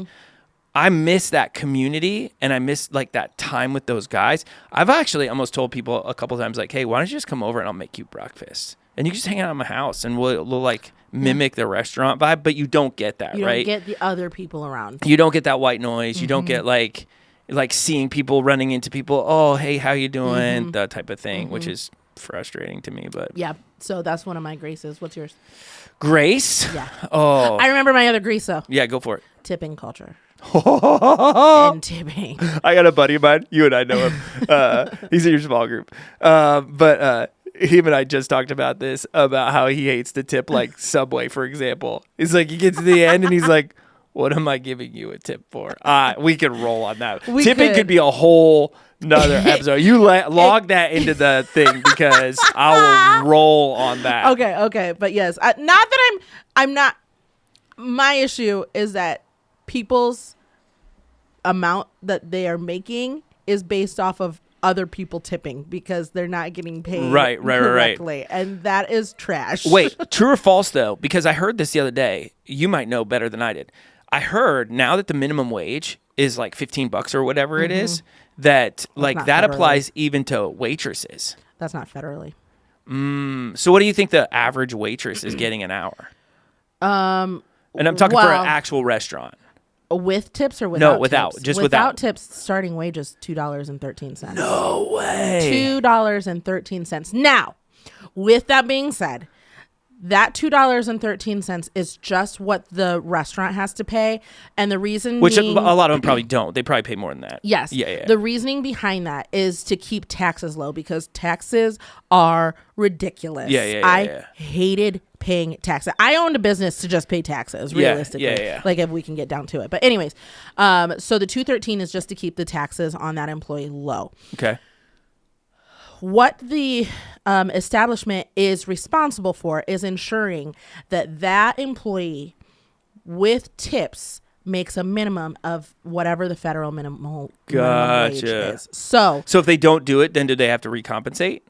I miss that community and I miss like that time with those guys. I've actually almost told people a couple times like, hey, why don't you just come over and I'll make you breakfast? And you can just hang out at my house and we'll like mimic the restaurant vibe, but you don't get that, you right? You don't get the other people around. You don't get that white noise. You don't get like seeing people running into people. Oh, hey, how you doing? That type of thing, which is frustrating to me, but. Yeah. So that's one of my graces. What's yours? Grace? Yeah. Oh. I remember my other grease though. Yeah, go for it. Tipping culture. And tipping. I got a buddy of mine. You and I know him. He's in your small group. But him and I just talked about this, about how he hates to tip like Subway, for example. He's like, he gets to the end and he's like, what am I giving you a tip for? We could roll on that. Tipping could be a whole nother episode. You log that into the thing because I will roll on that. Okay. But yes, not that I'm not. My issue is that people's amount that they are making is based off of other people tipping because they're not getting paid correctly. And that is trash. Wait, true or false though? Because I heard this the other day. You might know better than I did. I heard now that the minimum wage is like $15 or whatever it is, that like that applies even to waitresses. That's not federally. So what do you think the average waitress is getting an hour? And I'm talking for an actual restaurant. With tips or without? No, without. Tips? Just without tips. Starting wage is $2.13. No way. $2.13. Now, with that being said, that $2.13 is just what the restaurant has to pay, and the reason which being, a lot of them probably don't. They probably pay more than that. Yes. Yeah. The reasoning behind that is to keep taxes low because taxes are ridiculous. Yeah. I hated paying taxes. I owned a business to just pay taxes, realistically. Yeah. Like if we can get down to it. But anyways, so the $2.13 is just to keep the taxes on that employee low. Okay. What the establishment is responsible for is ensuring that that employee with tips makes a minimum of whatever the federal minimum wage is. So if they don't do it, then do they have to recompensate?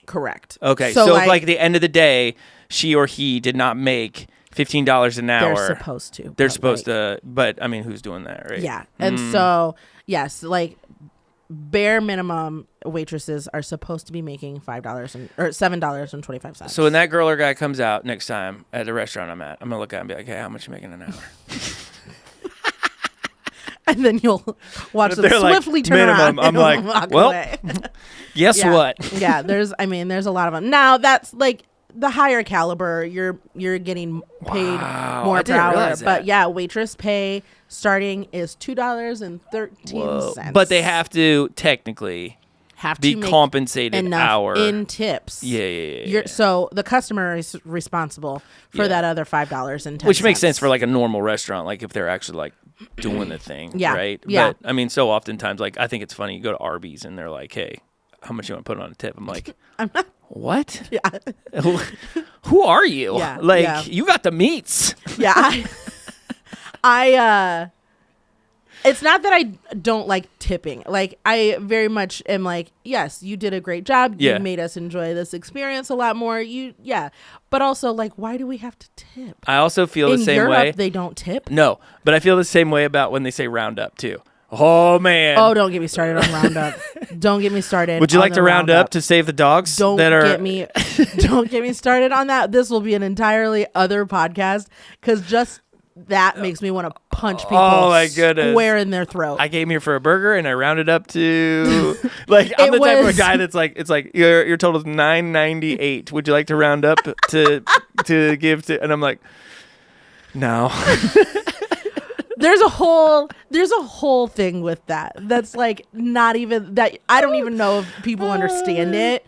Correct. Okay. So if like at the end of the day, she or he did not make $15 an hour. They're supposed to. They're supposed to. But I mean, who's doing that, right? Yeah. And so, yes, like bare minimum waitresses are supposed to be making $7.25. So when that girl or guy comes out next time at the restaurant I'm at, I'm going to look at him and be like, hey, how much you making an hour? And then you'll watch them swiftly like, turn around. I'm like, well, guess what? Yeah, there's a lot of them. Now that's like the higher caliber, you're getting paid more I per didn't hour. realize that. But yeah, waitress pay starting is $2.13. But they have to technically be make compensated enough hour in tips. Yeah. So the customer is responsible for that other $5.10, which makes sense for like a normal restaurant, like if they're actually like doing the thing, right? Yeah. But I mean, so oftentimes, like I think it's funny. You go to Arby's and they're like, "Hey, how much you want to put on a tip?" I'm like, I'm not. "What? Yeah. Who are you? Yeah, like yeah. you got the meats." Yeah. I it's not that I don't like tipping. Like, I very much am like, yes, you did a great job. Yeah. You made us enjoy this experience a lot more. But also, like, why do we have to tip? I also feel the same Europe, way. they don't tip. No, but I feel the same way about when they say round up too. Oh man. Oh, don't get me started on roundup. Don't get me started. Would you on like the to round up to save the dogs? Don't that are... get me. Don't get me started on that. This will be an entirely other podcast because just that makes me want to punch people. Oh my goodness. Square in their throat. I came here for a burger and I rounded up to like I'm the type of guy that's like, it's like your total is $9.98. Would you like to round up to give to? And I'm like, no. There's a whole thing with that. That's like not even that. I don't even know if people understand it.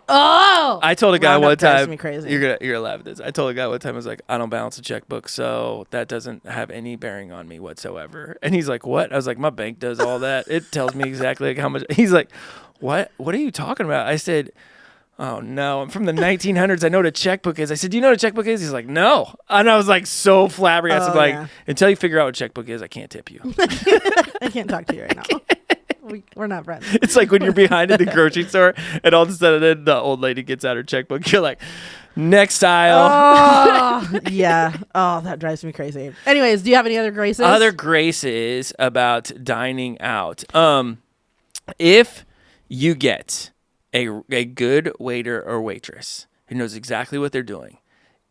I told a guy one time. Me crazy. You're gonna laugh at this. I told a guy one time. I was like, I don't balance a checkbook, so that doesn't have any bearing on me whatsoever. And he's like, what? I was like, my bank does all that. It tells me exactly like how much. He's like, what? What are you talking about? I said, oh no, I'm from the 1900s. I know what a checkbook is. I said, do you know what a checkbook is? He's like, no. And I was like, so flabbergasted. Until you figure out what a checkbook is, I can't tip you. I can't talk to you right now. We're not friends. It's like when you're behind in the grocery store and all of a sudden the old lady gets out her checkbook. You're like, next aisle. Oh, yeah. Oh, that drives me crazy. Anyways, do you have any other graces? Other graces about dining out. If you get a good waiter or waitress who knows exactly what they're doing,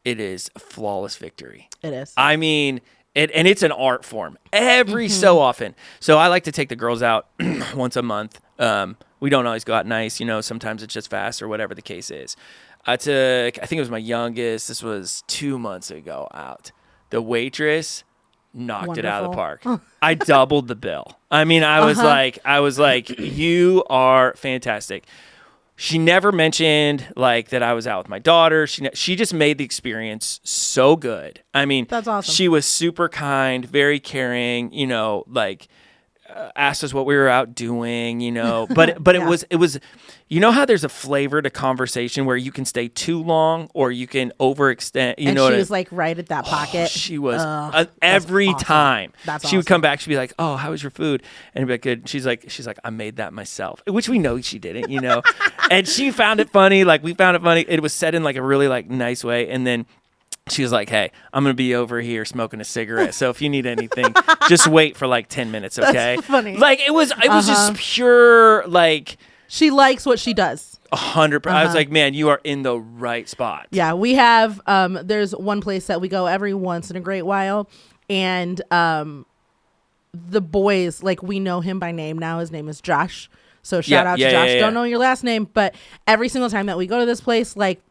it is a flawless victory. It is. I mean, and it's an art form every so often. So I like to take the girls out once a month. We don't always go out nice, sometimes it's just fast or whatever the case is. I think it was my youngest. This was 2 months ago out. The waitress knocked it out of the park. I doubled the bill. I mean, I was like, you are fantastic. She never mentioned like that I was out with my daughter. She just made the experience so good. I mean, that's awesome. She was super kind, very caring, asked us what we were out doing, but yeah. it was, how there's a flavor to conversation where you can stay too long or you can overextend, and she was like right at that pocket. She was every awesome. Time that's she would come back. She'd be like, oh, how was your food? And it'd be like, good. She's like, I made that myself, which we know she didn't, and she found it funny. Like we found it funny. It was said in like a really like nice way. And then she was like, hey, I'm going to be over here smoking a cigarette. So if you need anything, just wait for like 10 minutes, okay? That's funny. Like it was just pure like. She likes what she does. 100%. I was like, man, you are in the right spot. Yeah, we have, there's one place that we go every once in a great while. And the boys, like we know him by name now. His name is Josh. So shout out to Josh. Yeah. Don't know your last name, but every single time that we go to this place, like,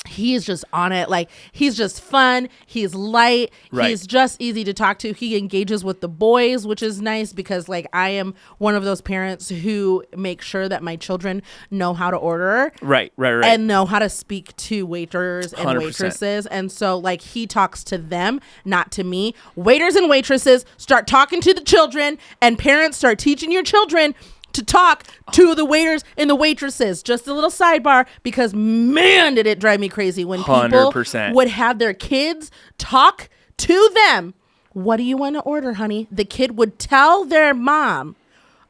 he's just on it. Like he's just fun. He's light. Right. He's just easy to talk to. He engages with the boys, which is nice because like I am one of those parents who make sure that my children know how to order. Right. And know how to speak to waiters and 100%. waitresses. And so like he talks to them, not to me. Waiters and waitresses start talking to the children and parents start teaching your children to talk to the waiters and the waitresses. Just a little sidebar, because man, did it drive me crazy when people 100%. would have their kids talk to them. What do you want to order, honey? The kid would tell their mom,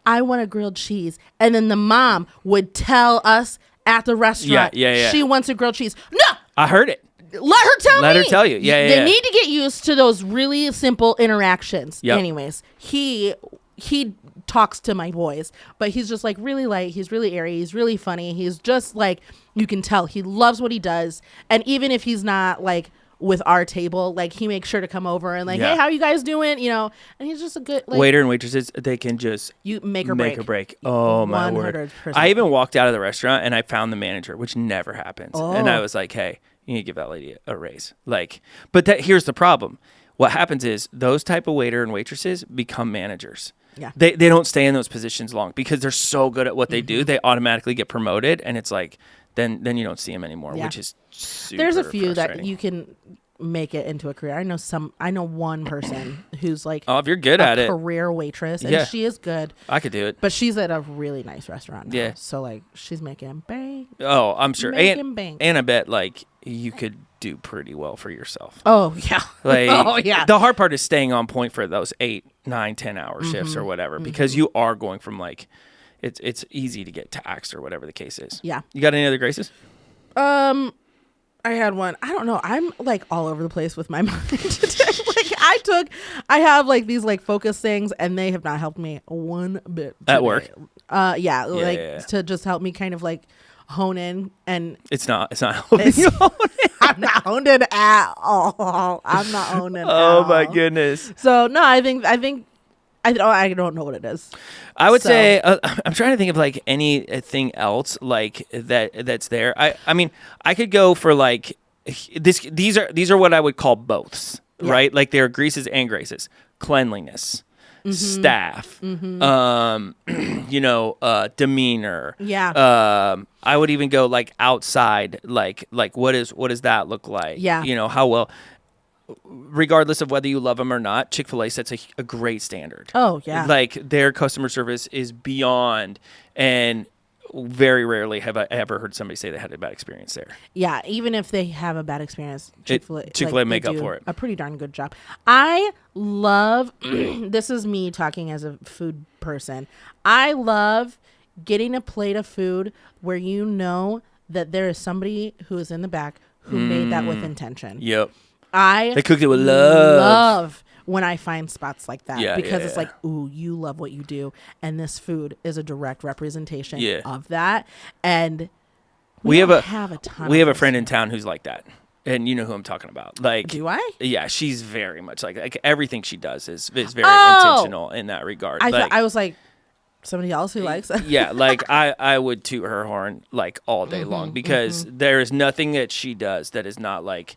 I want a grilled cheese. And then the mom would tell us at the restaurant, yeah. she wants a grilled cheese. No! I heard it. Let her tell me. Let her tell you. Yeah. They need to get used to those really simple interactions. Yep. Anyways, he talks to my boys, but he's just like really light. He's really airy. He's really funny. He's just like, you can tell he loves what he does. And even if he's not like with our table. Like he makes sure to come over and like, hey, how you guys doing? You know, and he's just a good like, waiter and waitresses. They can just you make or break. Oh my word! I even walked out of the restaurant and I found the manager, which never happens. And I was like, hey, you need to give that lady a raise. Like, but here's the problem. What happens is those type of waiter and waitresses become managers. Yeah. They don't stay in those positions long because they're so good at what they do. They automatically get promoted, and it's like then you don't see them anymore, which is super There's a few frustrating. that you can make it into a career. I know one person who's like if you're good at it, career waitress, and she is good. I could do it. But she's at a really nice restaurant now. Yeah. So like she's making bank. Oh, I'm sure. Bank. And I bet like you could do pretty well for yourself. Oh yeah. Like the hard part is staying on point for those 8, 9, 10 hour shifts or whatever, because you are going from like it's easy to get taxed or whatever the case is. Yeah. You got any other graces? I had one. I don't know. I'm like all over the place with my mind today. Like I have like these like focus things, and they have not helped me one bit today. At work. To just help me kind of like hone in, and it's not helping you hone in. I'm not honed in at all. I'm not honed in. Oh my goodness. So no, I don't know what it is. I would say I'm trying to think of like anything else like that's there. I mean, I could go for like this. These are what I would call boths, right? Like they're greases and graces. Cleanliness, staff, demeanor. Yeah. I would even go like outside, like what does that look like? Yeah. You know, how well. Regardless of whether you love them or not, Chick-fil-A sets a great standard. Oh, yeah. Like, their customer service is beyond, and very rarely have I ever heard somebody say they had a bad experience there. Yeah, even if they have a bad experience, Chick-fil-A make up for it. A pretty darn good job. I love, this is me talking as a food person, I love getting a plate of food where you know that there is somebody who is in the back who made that with intention. Yep. They cooked it with love when I find spots like that, because it's like, ooh, you love what you do, and this food is a direct representation of that. And we have a friend in town who's like that, and you know who I'm talking about. Like, do I? Yeah, she's very much like everything she does is very intentional in that regard. I was like, somebody else who likes it. Yeah, like I would toot her horn like all day long, because there is nothing that she does that is not like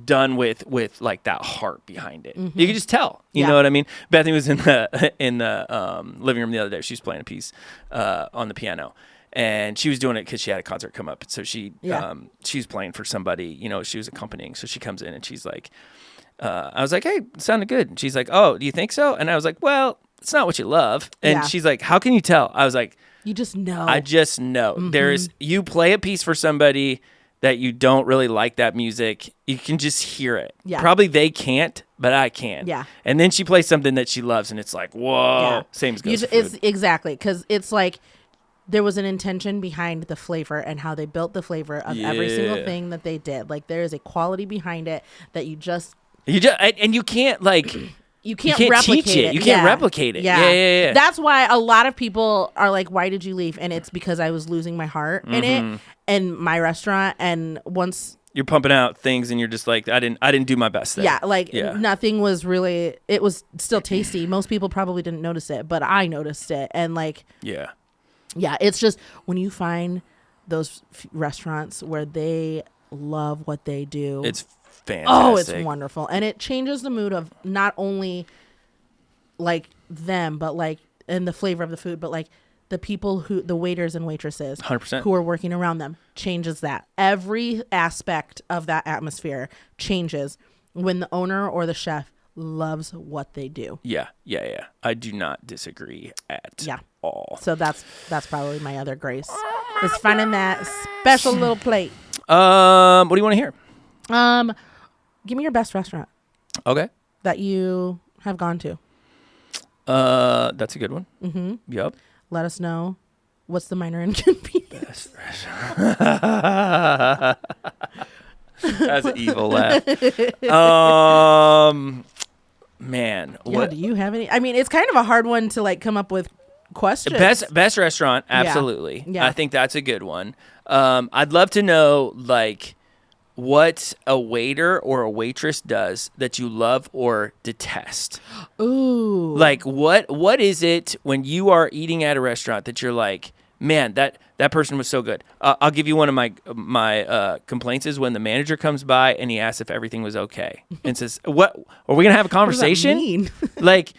done with like that heart behind it. You can just tell. You know what I mean? Bethany was in the living room the other day. She was playing a piece on the piano, and she was doing it because she had a concert come up. So she was playing for somebody. You know, she was accompanying. So she comes in and she's like, I was like, hey, it sounded good. And she's like, oh, do you think so? And I was like, well, it's not what you love. And she's like, how can you tell? I was like, you just know. I just know. You play a piece for somebody that you don't really like that music, you can just hear it. Yeah. Probably they can't, but I can. Yeah. And then she plays something that she loves, and it's like, whoa. Yeah. Same as goes for food. It's exactly, because it's like there was an intention behind the flavor and how they built the flavor of every single thing that they did. Like, there is a quality behind it that you can't like. You can't replicate teach it. You can't replicate it. Yeah. That's why a lot of people are like, why did you leave? And it's because I was losing my heart in it, and my restaurant. And once you're pumping out things and you're just like, I didn't do my best there. Yeah. Nothing was really, it was still tasty. Most people probably didn't notice it, but I noticed it. And like, yeah, it's just when you find those restaurants where they love what they do, it's fantastic. Oh, it's wonderful. And it changes the mood of not only like them, but like, and the flavor of the food, but like the people the waiters and waitresses 100%. Who are working around them, changes that. Every aspect of that atmosphere changes when the owner or the chef loves what they do. Yeah. I do not disagree at all. So that's probably my other grace. Is finding that special little plate. What do you want to hear? Give me your best restaurant. Okay. That you have gone to. That's a good one. Mm-hmm. Yep. Let us know. What's the minor inconvenience? Best restaurant. That's an evil laugh. Man. Yeah, what? Do you have any? I mean, it's kind of a hard one to like come up with questions. Best restaurant, absolutely. Yeah. I think that's a good one. I'd love to know like what a waiter or a waitress does that you love or detest. Ooh. Like what is it when you are eating at a restaurant that you're like, man, that person was so good. I'll give you one of my complaints is when the manager comes by and he asks if everything was okay and says, "What are we gonna have a conversation?" What does that mean? Like,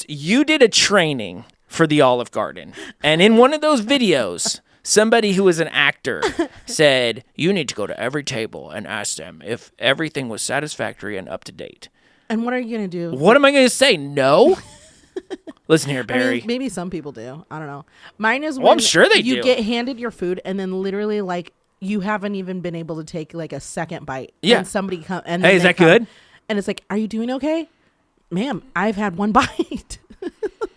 you did a training for the Olive Garden, and in one of those videos, somebody who is an actor said, "You need to go to every table and ask them if everything was satisfactory and up to date." And what are you gonna do? What am I gonna say? No. Listen here, Barry. I mean, maybe some people do. I don't know. Mine is I'm sure they you do. get handed your food and then literally like you haven't even been able to take like a second bite. Yeah. And somebody come and Hey, then is they that come, good? And it's like, are you doing okay, ma'am? I've had one bite.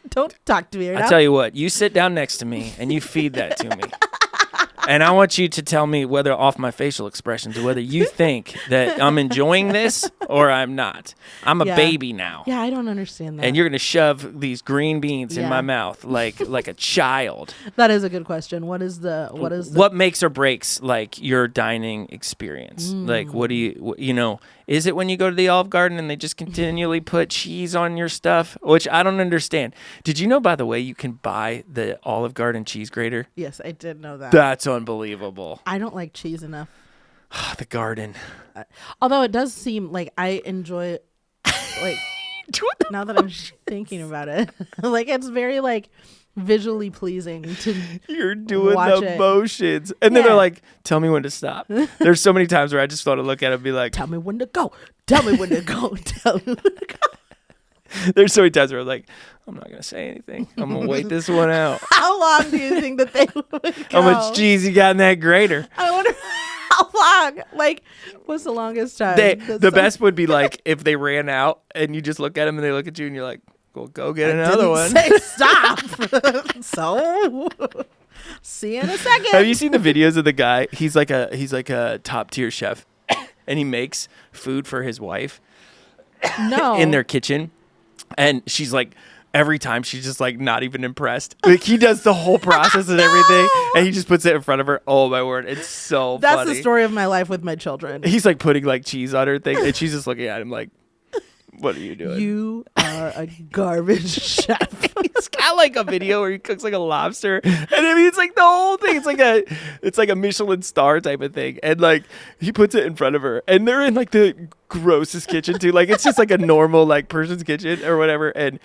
Don't talk to me. Right I tell you what, you sit down next to me and you feed that to me. And I want you to tell me whether off my facial expressions, whether you think that I'm enjoying this or I'm not. I'm a baby now. Yeah, I don't understand that. And you're going to shove these green beans in my mouth like a child. That is a good question. What makes or breaks like your dining experience? Like, what do you is it when you go to the Olive Garden and they just continually put cheese on your stuff, which I don't understand. Did you know, by the way, you can buy the Olive Garden cheese grater? Yes, I did know that. That's unbelievable. I don't like cheese enough. The garden. Although it does seem like I enjoy like now that I'm thinking about it. Like it's very like visually pleasing to You're doing watch the it. motions. And then they're like, tell me when to stop. There's so many times where I just want to look at it and be like, tell me when to go. Tell me when to go. Tell me when to go. there's so many times where I'm like, I'm not going to say anything. I'm going to wait this one out. How long do you think that they would go? How much cheese you got in that grater? I wonder how long. Like, what's the longest time? The best would be like if they ran out and you just look at them and they look at you and you're like, well, go get another one. Say stop. So, see you in a second. Have you seen the videos of the guy? He's like a top tier chef, and he makes food for his wife. No. In their kitchen, and she's like, every time she's just like not even impressed. Like he does the whole process and everything, and he just puts it in front of her. Oh my word, it's so That's funny. the story of my life with my children. He's like putting like cheese on her thing, and she's just looking at him like, what are you doing? You are a garbage chef. He's got like a video where he cooks like a lobster, and I mean it's like the whole thing. It's like a Michelin star type of thing, and like he puts it in front of her, and they're in like the grossest kitchen too. Like it's just like a normal like person's kitchen or whatever, and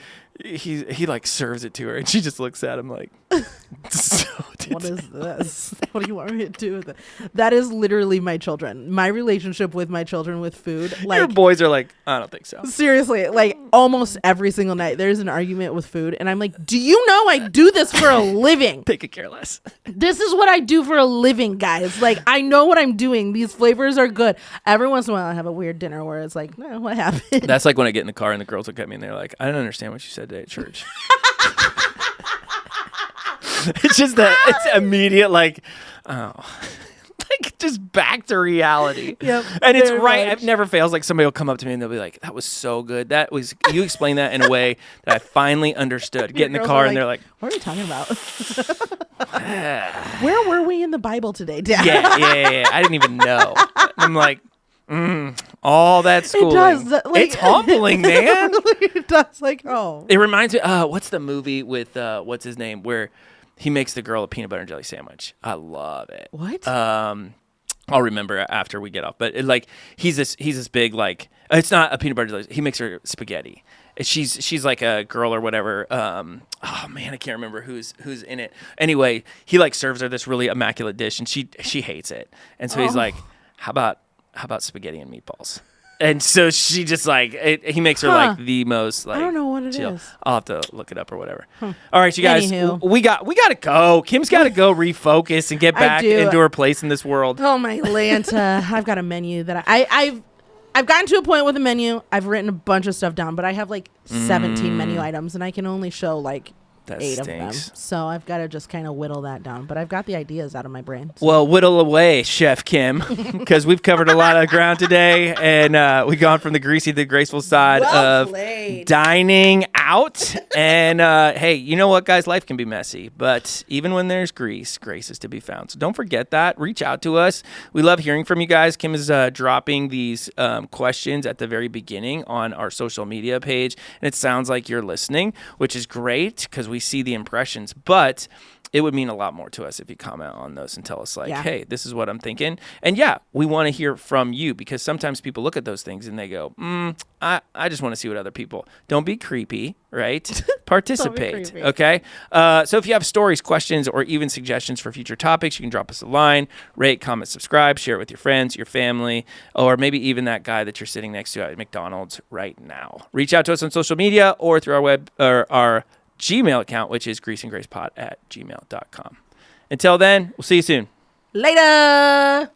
he like serves it to her, and she just looks at him like, what is this? What do you want me to do with it? That is literally my children. My relationship with my children with food. Like your boys are like, I don't think so. Seriously, like almost every single night there's an argument with food, and I'm like, do you know I do this for a living? They could care less. This is what I do for a living, guys. Like I know what I'm doing. These flavors are good. Every once in a while I have a weird dinner where it's like, no, what happened? That's like when I get in the car and the girls look at me and they're like, I don't understand what you said today at church. It's just that it's immediate like, oh. Like just back to reality. Yep, and it's very right. much. It never fails. Like somebody will come up to me and they'll be like, that was so good. That was, you explained that in a way that I finally understood. Get in the Girls car are and they're like, what are we talking about? Where were we in the Bible today, Dad? yeah. I didn't even know. I'm like, all that schooling. It does. Like, it's humbling, man. It does. Like, oh. It reminds me, what's the movie with, what's his name, where he makes the girl a peanut butter and jelly sandwich. I love it. What? I'll remember after we get off. But like he's this big like it's not a peanut butter jelly. He makes her spaghetti. She's like a girl or whatever. Oh man, I can't remember who's in it. Anyway, he like serves her this really immaculate dish, and she hates it. And so he's like, how about spaghetti and meatballs? And so she just like he makes her like the most like I don't know what it chill. is. I'll have to look it up or whatever. All right, you guys, Anywho. we got to go. Kim's got to go refocus and get back do. into her place in this world. Oh my Lanta. I've got a menu that I've gotten to a point with a menu. I've written a bunch of stuff down, but I have like 17 menu items, and I can only show like That 8 stinks. of them. So I've got to just kind of whittle that down. But I've got the ideas out of my brain. So. Well, whittle away, Chef Kim, because we've covered a lot of ground today, and we've gone from the greasy to the graceful side of dining out. And hey, you know what, guys? Life can be messy, but even when there's grace is to be found. So don't forget that. Reach out to us. We love hearing from you guys. Kim is dropping these questions at the very beginning on our social media page, and it sounds like you're listening, which is great because we see the impressions, but it would mean a lot more to us if you comment on those and tell us hey, this is what I'm thinking. And we want to hear from you, because sometimes people look at those things and they go, I just want to see what other people. Don't be creepy, right? Participate. Okay. So if you have stories, questions, or even suggestions for future topics, you can drop us a line, rate, comment, subscribe, share it with your friends, your family, or maybe even that guy that you're sitting next to at McDonald's right now. Reach out to us on social media or through our web or our Gmail account, which is greaseandgracepod@gmail.com. Until then, we'll see you soon. Later.